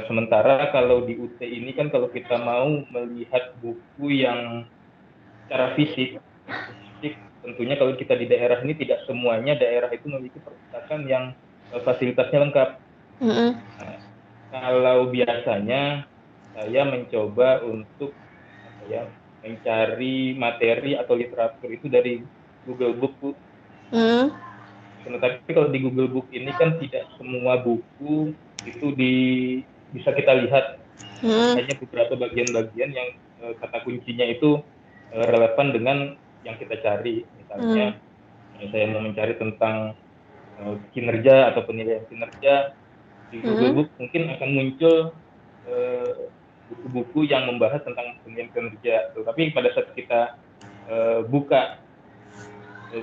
S10: Sementara kalau di UT ini kan kalau kita mau melihat buku yang secara fisik, tentunya kalau kita di daerah ini tidak semuanya daerah itu memiliki perpustakaan yang fasilitasnya lengkap. Nah, kalau biasanya saya mencoba untuk mencari materi atau literatur itu dari Google Book, Bu. Tapi kalau di Google Book ini kan tidak semua buku itu bisa kita lihat. Hanya beberapa bagian-bagian yang kata kuncinya itu relevan dengan yang kita cari. Misalnya saya mau mencari tentang kinerja atau penilaian kinerja, di Google Book mungkin akan muncul buku-buku yang membahas tentang penilaian kinerja. Tapi pada saat kita buka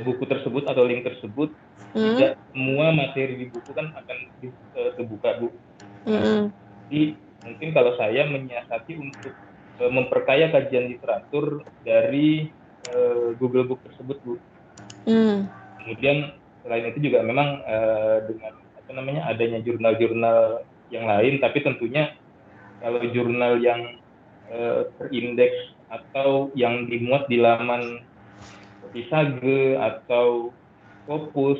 S10: buku tersebut atau link tersebut, tidak semua materi di buku kan akan terbuka, Bu. Jadi mungkin kalau saya menyiasati untuk memperkaya kajian literatur dari Google Book tersebut, Bu. Kemudian selain itu juga memang dengan adanya jurnal-jurnal yang lain, tapi tentunya kalau jurnal yang terindeks atau yang dimuat di laman seperti Sage atau Scopus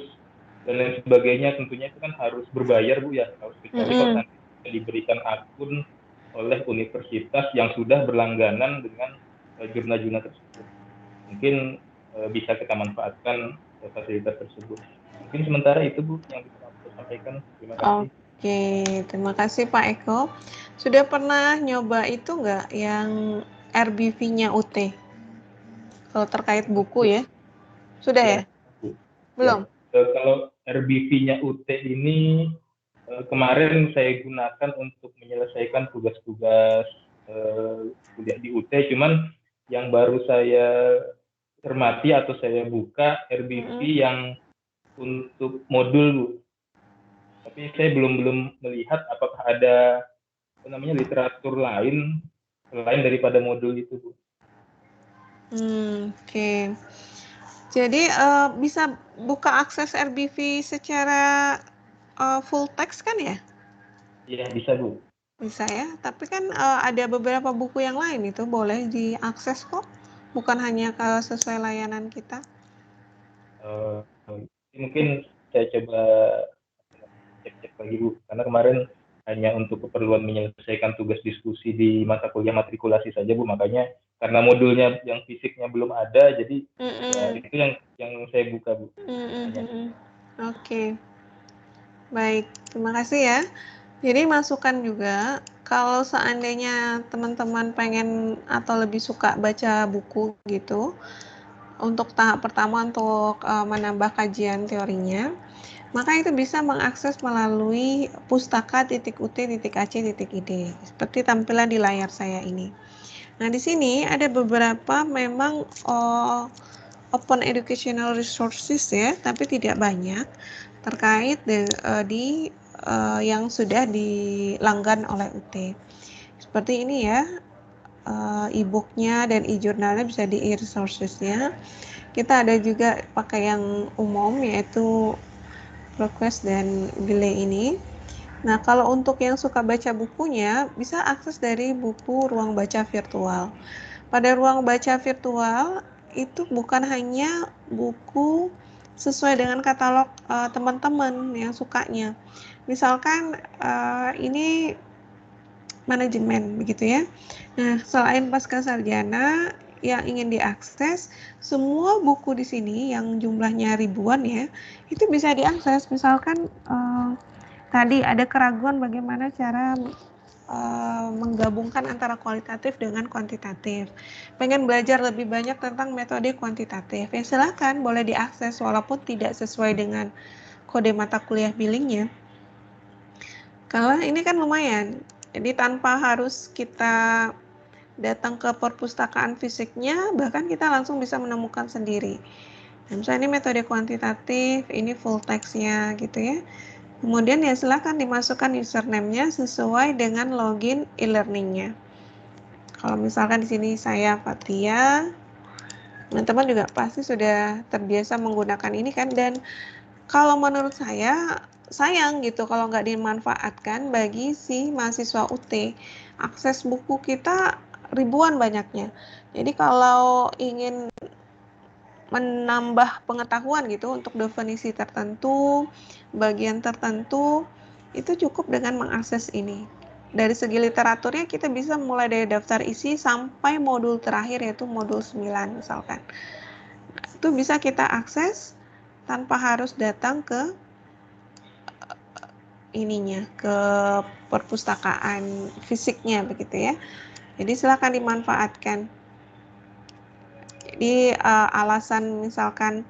S10: dan lain sebagainya, tentunya itu kan harus berbayar Bu ya, harus kecuali kalau nanti diberikan akun oleh universitas yang sudah berlangganan dengan jurnal-jurnal tersebut. Mungkin bisa kita manfaatkan fasilitas tersebut. Mungkin sementara itu Bu yang bisa aku sampaikan. Terima kasih.
S1: Oke, terima kasih Pak Eko. Sudah pernah nyoba itu nggak yang RBV-nya UT? Kalau terkait buku ya? Sudah ya? Belum?
S10: Ya. Kalau RBV-nya UT ini kemarin saya gunakan untuk menyelesaikan tugas-tugas kuliah di UT, cuman yang baru saya cermati atau saya buka RBV yang untuk modul Bu. Tapi saya belum melihat apakah ada literatur lain selain daripada modul itu Bu.
S1: Oke. Jadi bisa buka akses RBV secara full text kan ya?
S10: Iya bisa Bu.
S1: Bisa ya, tapi kan ada beberapa buku yang lain itu boleh diakses kok, bukan hanya ke sesuai layanan kita.
S10: Mungkin saya coba cek lagi Bu, karena kemarin hanya untuk keperluan menyelesaikan tugas diskusi di mata kuliah matrikulasi saja Bu, makanya karena modulnya yang fisiknya belum ada, jadi ya itu yang saya buka Bu.
S1: Oke. Baik, terima kasih ya. Jadi masukan juga, kalau seandainya teman-teman pengen atau lebih suka baca buku gitu, untuk tahap pertama untuk menambah kajian teorinya, maka itu bisa mengakses melalui pustaka.ut.ac.id seperti tampilan di layar saya ini. Nah, di sini ada beberapa memang open educational resources ya, tapi tidak banyak terkait di yang sudah dilanggan oleh UT. Seperti ini ya, e-booknya dan e-jurnalnya bisa di e-resourcesnya. Kita ada juga pakai yang umum yaitu request dan delay ini. Nah, kalau untuk yang suka baca bukunya, bisa akses dari buku ruang baca virtual. Pada ruang baca virtual itu bukan hanya buku sesuai dengan katalog teman-teman yang sukanya. Misalkan ini manajemen begitu ya. Nah, selain pasca sarjana yang ingin diakses, semua buku di sini yang jumlahnya ribuan ya, itu bisa diakses. Misalkan tadi ada keraguan bagaimana cara menggabungkan antara kualitatif dengan kuantitatif. Pengen belajar lebih banyak tentang metode kuantitatif, ya silakan boleh diakses walaupun tidak sesuai dengan kode mata kuliah billingnya. Kalau ini kan lumayan, jadi tanpa harus kita datang ke perpustakaan fisiknya, bahkan kita langsung bisa menemukan sendiri. Nah, misalnya ini metode kuantitatif, ini full text-nya gitu ya. Kemudian ya silakan dimasukkan username-nya sesuai dengan login e-learning-nya. Kalau misalkan di sini saya Fatia, teman-teman juga pasti sudah terbiasa menggunakan ini kan, dan kalau menurut saya sayang gitu kalau nggak dimanfaatkan bagi si mahasiswa UT. Akses buku kita ribuan banyaknya. Jadi kalau ingin menambah pengetahuan gitu untuk definisi tertentu, bagian tertentu, itu cukup dengan mengakses ini. Dari segi literaturnya kita bisa mulai dari daftar isi sampai modul terakhir yaitu modul 9 misalkan. Itu bisa kita akses tanpa harus datang ke ke perpustakaan fisiknya begitu ya. Jadi silakan dimanfaatkan. Jadi alasan misalkan,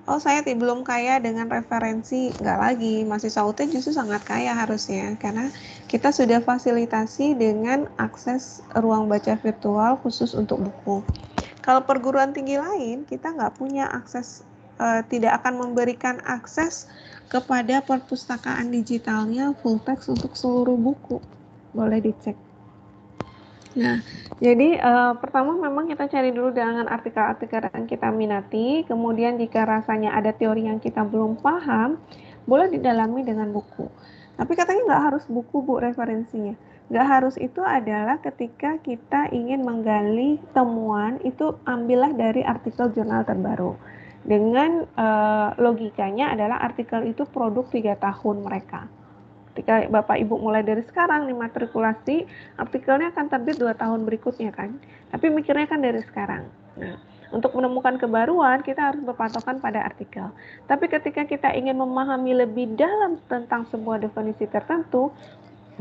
S1: oh saya belum kaya dengan referensi, nggak lagi. Mahasiswa UT justru sangat kaya harusnya, karena kita sudah fasilitasi dengan akses ruang baca virtual khusus untuk buku. Kalau perguruan tinggi lain, kita nggak punya akses, tidak akan memberikan akses kepada perpustakaan digitalnya full text untuk seluruh buku. Boleh dicek. Nah, jadi pertama memang kita cari dulu dengan artikel-artikel yang kita minati, kemudian jika rasanya ada teori yang kita belum paham, boleh didalami dengan buku. Tapi katanya nggak harus buku, Bu, referensinya. Nggak harus itu adalah ketika kita ingin menggali temuan, itu ambillah dari artikel jurnal terbaru. Dengan logikanya adalah artikel itu produk 3 tahun mereka. Ketika Bapak Ibu mulai dari sekarang dimatrikulasi, artikelnya akan terbit 2 tahun berikutnya kan. Tapi mikirnya kan dari sekarang. Nah, untuk menemukan kebaruan, kita harus berpatokan pada artikel. Tapi ketika kita ingin memahami lebih dalam tentang sebuah definisi tertentu,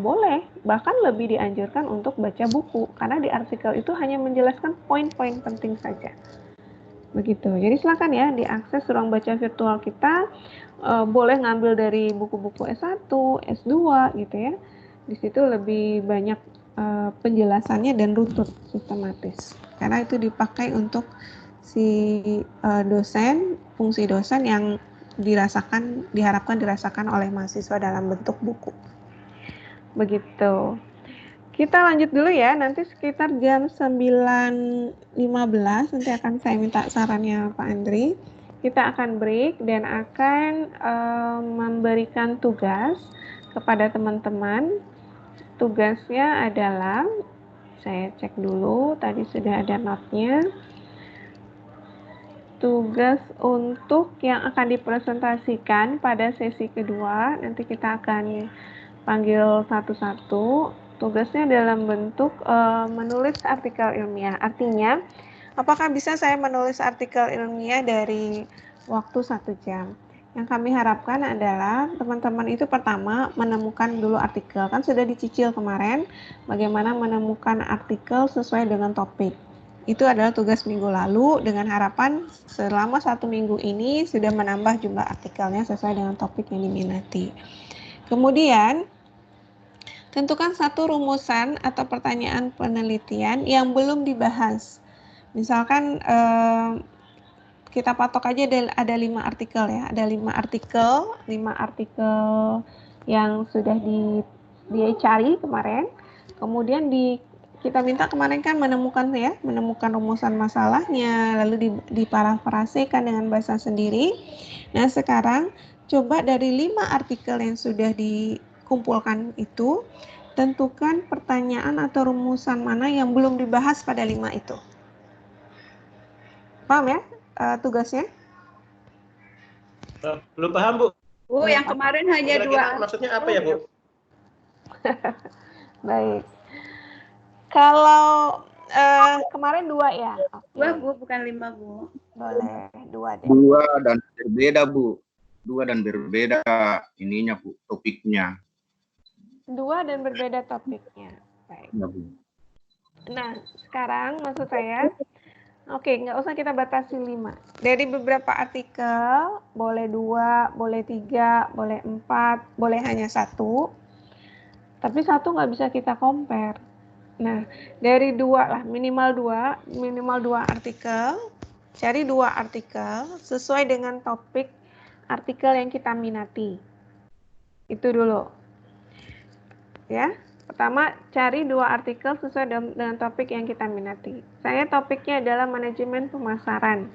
S1: boleh, bahkan lebih dianjurkan untuk baca buku. Karena di artikel itu hanya menjelaskan poin-poin penting saja. Begitu. Jadi silakan ya diakses ruang baca virtual kita. Boleh ngambil dari buku-buku S1, S2 gitu ya. Di situ lebih banyak penjelasannya dan runtut sistematis. Karena itu dipakai untuk si dosen, fungsi dosen yang diharapkan dirasakan oleh mahasiswa dalam bentuk buku. Begitu. Kita lanjut dulu ya, nanti sekitar jam 9.15 nanti akan saya minta sarannya Pak Andri. Kita akan break dan akan memberikan tugas kepada teman-teman. Tugasnya adalah, saya cek dulu, tadi sudah ada note-nya. Tugas untuk yang akan dipresentasikan pada sesi kedua, nanti kita akan panggil satu-satu. Tugasnya dalam bentuk menulis artikel ilmiah. Artinya, apakah bisa saya menulis artikel ilmiah dari waktu 1 jam? Yang kami harapkan adalah teman-teman itu pertama menemukan dulu artikel. Kan sudah dicicil kemarin bagaimana menemukan artikel sesuai dengan topik. Itu adalah tugas minggu lalu dengan harapan selama 1 minggu ini sudah menambah jumlah artikelnya sesuai dengan topik yang diminati. Kemudian, tentukan satu rumusan atau pertanyaan penelitian yang belum dibahas. Misalkan kita patok aja ada 5 artikel ya, ada 5 artikel yang sudah dicari kemarin. Kemudian kita minta kemarin kan menemukan rumusan masalahnya, lalu diparafrasekan dengan bahasa sendiri. Nah, sekarang coba dari 5 artikel yang sudah dikumpulkan itu, tentukan pertanyaan atau rumusan mana yang belum dibahas pada 5 itu. Paham ya tugasnya?
S11: Belum paham, Bu.
S12: Bu, yang kemarin hanya 2.
S11: Maksudnya apa ya, Bu?
S1: Baik. Kalau kemarin 2 ya?
S12: 2, Bu, bukan 5, Bu.
S1: Boleh, 2 deh.
S5: 2 dan berbeda, Bu. 2 dan berbeda ininya, Bu, topiknya.
S1: 2 dan berbeda topiknya. Baik.
S5: Ya, Bu.
S1: Nah, sekarang maksud saya, oke, nggak usah kita batasi 5. Dari beberapa artikel, boleh 2, boleh 3, boleh 4, boleh hanya 1. Tapi 1 nggak bisa kita compare. Nah, dari 2 lah, minimal 2 artikel. Cari 2 artikel sesuai dengan topik artikel yang kita minati. Itu dulu. Ya, pertama cari 2 artikel sesuai dengan topik yang kita minati. Saya topiknya adalah manajemen pemasaran.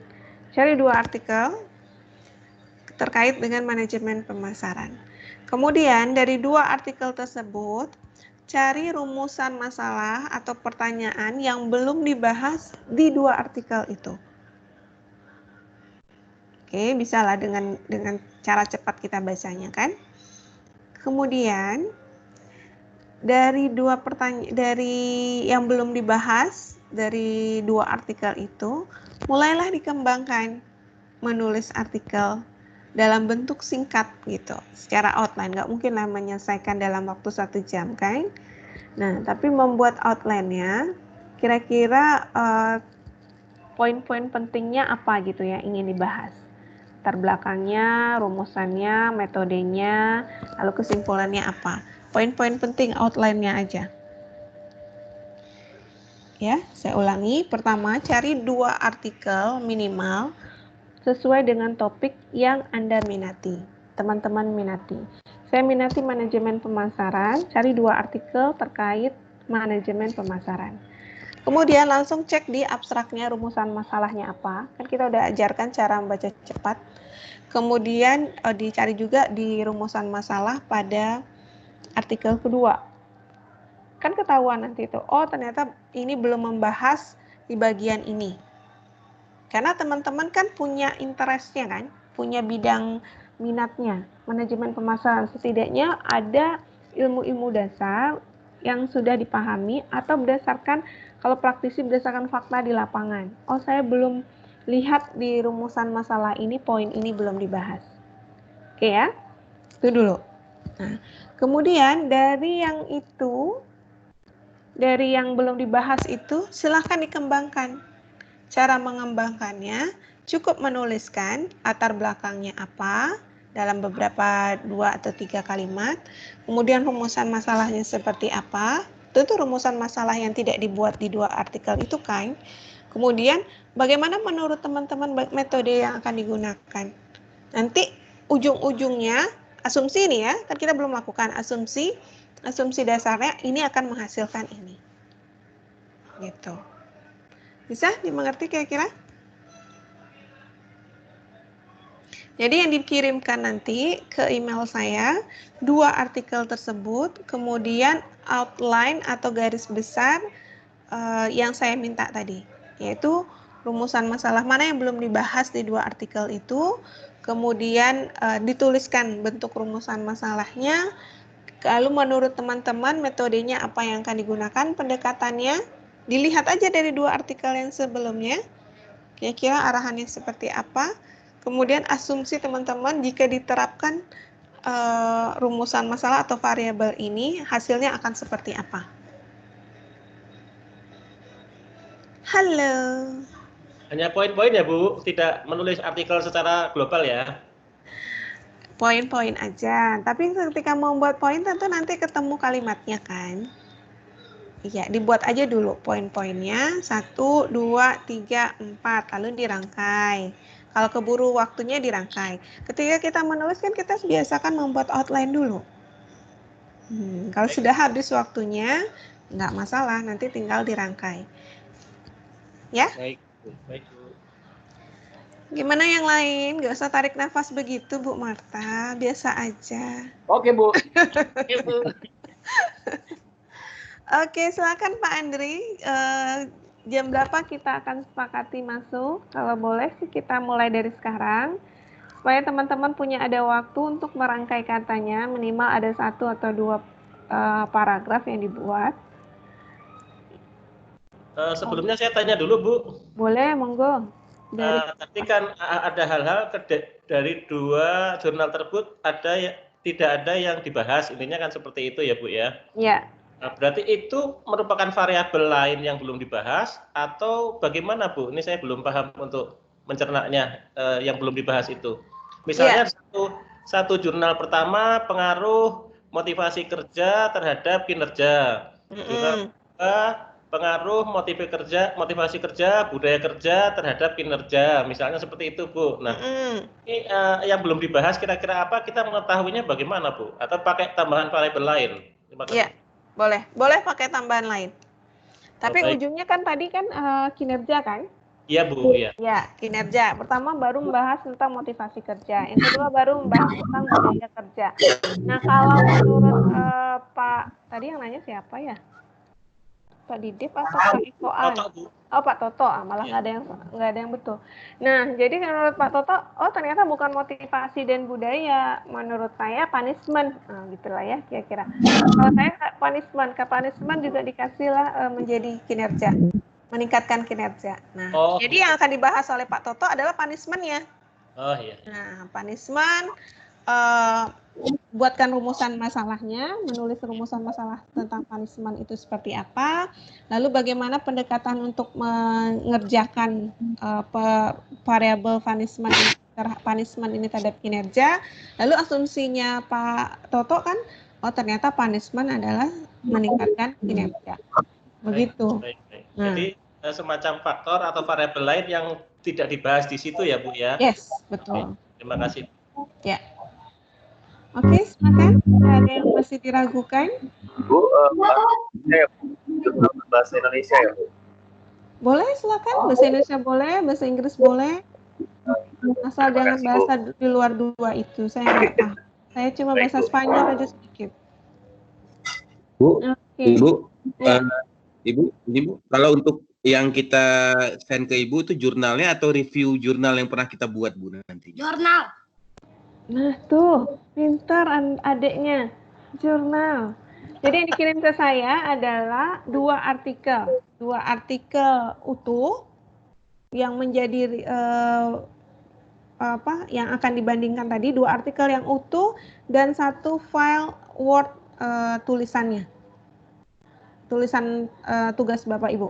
S1: Cari 2 artikel terkait dengan manajemen pemasaran. Kemudian dari 2 artikel tersebut, cari rumusan masalah atau pertanyaan yang belum dibahas di 2 artikel itu. Oke, bisalah dengan cara cepat kita bacanya kan. Kemudian dari yang belum dibahas dari 2 artikel itu, mulailah dikembangkan menulis artikel dalam bentuk singkat gitu, secara outline. Nggak mungkin lah menyelesaikan dalam waktu 1 jam kan. Nah, tapi membuat outline-nya, kira-kira poin-poin pentingnya apa gitu ya ingin dibahas. Latar belakangnya, rumusannya, metodenya, lalu kesimpulannya apa. Poin-poin penting outline-nya aja. Ya, saya ulangi. Pertama, cari 2 artikel minimal sesuai dengan topik yang Anda minati. Teman-teman minati. Saya minati manajemen pemasaran, cari 2 artikel terkait manajemen pemasaran. Kemudian langsung cek di abstraknya rumusan masalahnya apa. Kan kita udah ajarkan cara membaca cepat. Kemudian dicari juga di rumusan masalah pada artikel kedua. Kan ketahuan nanti itu, oh ternyata ini belum membahas di bagian ini. Karena teman-teman kan punya interestnya kan, punya bidang minatnya, manajemen pemasaran. Setidaknya ada ilmu-ilmu dasar yang sudah dipahami atau berdasarkan, kalau praktisi berdasarkan fakta di lapangan. Oh saya belum lihat di rumusan masalah ini, poin ini belum dibahas. Oke ya, itu dulu. Nah, kemudian dari yang itu, dari yang belum dibahas itu, silahkan dikembangkan. Cara mengembangkannya, cukup menuliskan latar belakangnya apa, dalam beberapa 2 atau 3 kalimat, kemudian rumusan masalahnya seperti apa, tentu rumusan masalah yang tidak dibuat di 2 artikel itu kan, kemudian bagaimana menurut teman-teman metode yang akan digunakan. Nanti ujung-ujungnya, asumsi ini ya, kan kita belum melakukan asumsi dasarnya ini akan menghasilkan ini. Gitu. Bisa dimengerti kira-kira? Jadi yang dikirimkan nanti ke email saya 2 artikel tersebut, kemudian outline atau garis besar yang saya minta tadi, yaitu rumusan masalah mana yang belum dibahas di 2 artikel itu, kemudian dituliskan bentuk rumusan masalahnya, lalu menurut teman-teman metodenya apa yang akan digunakan, pendekatannya, dilihat aja dari 2 artikel yang sebelumnya, kira-kira arahannya seperti apa. Kemudian asumsi teman-teman jika diterapkan rumusan masalah atau variabel ini, hasilnya akan seperti apa. Halo.
S11: Hanya poin-poin ya Bu, tidak menulis artikel secara global ya?
S1: Poin-poin aja, tapi ketika mau buat poin tentu nanti ketemu kalimatnya kan. Iya, dibuat aja dulu poin-poinnya, 1, 2, 3, 4, lalu dirangkai. Kalau keburu waktunya dirangkai. Ketika kita menulis kan kita biasakan membuat outline dulu. Kalau sudah habis waktunya, nggak masalah, nanti tinggal dirangkai. Ya?
S11: Baik, baik Bu.
S1: Gimana yang lain? Nggak usah tarik nafas begitu, Bu Marta. Biasa aja.
S7: Oke, Bu.
S11: Oke, Bu.
S1: Oke, silakan Pak Andri. Jam berapa kita akan sepakati masuk? Kalau boleh sih kita mulai dari sekarang. Supaya teman-teman punya ada waktu untuk merangkai katanya. Minimal ada 1 atau 2 paragraf yang dibuat.
S11: Sebelumnya saya tanya dulu Bu.
S1: Boleh, monggo.
S11: Tadi kan ada hal-hal dari 2 jurnal tersebut tidak ada yang dibahas. Intinya kan seperti itu ya Bu ya?
S1: Iya.
S11: Nah, berarti itu merupakan variabel lain yang belum dibahas atau bagaimana Bu? Ini saya belum paham untuk mencernanya yang belum dibahas itu. Misalnya satu jurnal pertama pengaruh motivasi kerja terhadap kinerja. Jurnal kedua pengaruh motivasi kerja, budaya kerja terhadap kinerja. Misalnya seperti itu Bu. Nah, ini yang belum dibahas kira-kira apa? Kita mengetahuinya bagaimana Bu? Atau pakai tambahan variabel lain? Terima kasih.
S1: Iya. Boleh pakai tambahan lain. Tapi ujungnya kan tadi kan kinerja kan?
S11: Iya Bu, iya.
S1: Ya, kinerja. Pertama baru membahas tentang motivasi kerja. Yang kedua baru membahas tentang budaya kerja. Nah, kalau menurut Pak, tadi yang nanya siapa ya? Pak Didip atau Pak Ikoan? Oh, Pak Toto. Malah nggak ada yang betul. Nah, jadi menurut Pak Toto, oh ternyata bukan motivasi dan budaya. Menurut saya punishment. Nah, gitulah ya kira-kira. Kalau saya punishment, ke punishment juga dikasihlah menjadi kinerja, meningkatkan kinerja. Nah, jadi yang akan dibahas oleh Pak Toto adalah punishment-nya.
S11: Oh iya.
S1: Nah, punishment, buatkan rumusan masalahnya, menulis rumusan masalah tentang punishment itu seperti apa, lalu bagaimana pendekatan untuk mengerjakan variabel punishment ini terhadap kinerja, lalu asumsinya Pak Toto kan, oh ternyata punishment adalah meningkatkan kinerja. Begitu.
S11: Baik. Nah. Jadi semacam faktor atau variabel lain yang tidak dibahas di situ ya Bu ya?
S1: Yes, betul.
S11: Terima kasih.
S1: Ya. Oke, silakan. Ada yang masih diragukan?
S6: Bu, saya bahasa Indonesia ya Bu?
S1: Boleh, silakan. Bahasa Indonesia boleh, bahasa Inggris boleh. Asal jangan bahasa di luar dua itu. Saya nggak paham. Saya cuma bahasa Spanyol aja sedikit.
S5: Bu,
S1: Oke.
S5: Ibu, kalau untuk yang kita send ke Ibu itu jurnalnya atau review jurnal yang pernah kita buat, Bu, nanti?
S12: Jurnal.
S1: Nah, tuh. Pintar adiknya. Jurnal. Jadi yang dikirim ke saya adalah 2 artikel. 2 artikel utuh yang menjadi yang akan dibandingkan tadi, 2 artikel yang utuh dan 1 file Word tulisannya. Tulisan tugas Bapak Ibu.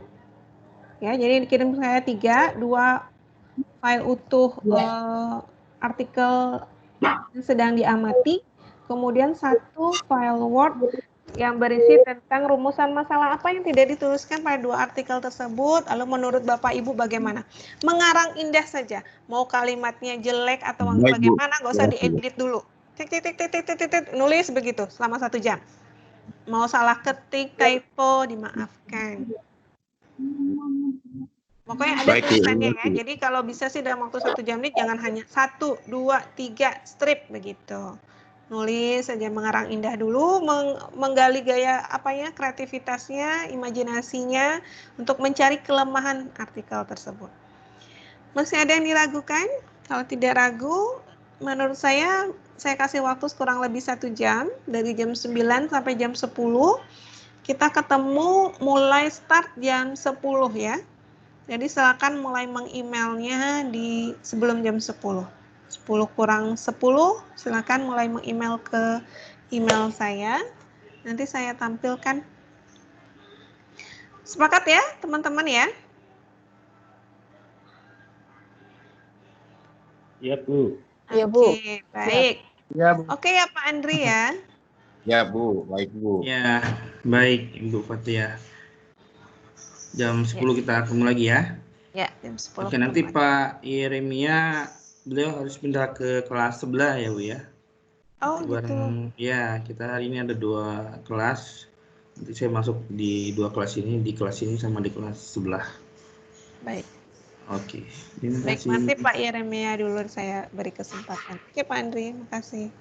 S1: Ya, jadi dikirim saya 3, 2 file utuh artikel yang sedang diamati, kemudian 1 file Word yang berisi tentang rumusan masalah apa yang tidak dituliskan pada 2 artikel tersebut. Lalu menurut Bapak Ibu bagaimana? Mengarang indah saja. Mau kalimatnya jelek atau bagaimana, nggak usah diedit dulu. Nulis begitu selama 1 jam. Mau salah ketik, typo, dimaafkan. Pokoknya ada tulisannya ya. Jadi kalau bisa sih dalam waktu 1 jam ini jangan hanya 1, 2, 3 strip begitu. Nulis saja, mengarang indah dulu, menggali gaya kreativitasnya, imajinasinya untuk mencari kelemahan artikel tersebut. Masih ada yang diragukan? Kalau tidak ragu, menurut saya kasih waktu kurang lebih 1 jam, dari jam 9 sampai jam 10. Kita ketemu mulai start jam 10 ya. Jadi silakan mulai meng-emailnya di sebelum jam 10. 10 kurang 10, silakan mulai meng-email ke email saya. Nanti saya tampilkan. Sepakat ya, teman-teman ya?
S10: Iya, Bu.
S9: Iya, Bu.
S1: Oke, baik.
S4: Ya, Bu.
S1: Oke ya Pak Andri ya.
S5: Ya, Bu. Baik, Bu.
S4: Ya, baik, Ibu Fatia. Jam 10 kita ketemu lagi ya.
S1: Ya, jam 10.
S4: Oke, nanti Pak Yeremia, beliau harus pindah ke kelas sebelah ya, Bu ya.
S1: Oh, gitu.
S4: Ya, kita hari ini ada 2 kelas. Nanti saya masuk di 2 kelas ini, di kelas ini sama di kelas sebelah.
S1: Baik.
S4: Oke, terima
S1: Baik,
S4: kasih.
S1: masih Pak Yeremia dulu saya beri kesempatan. Oke Pak Andri, makasih.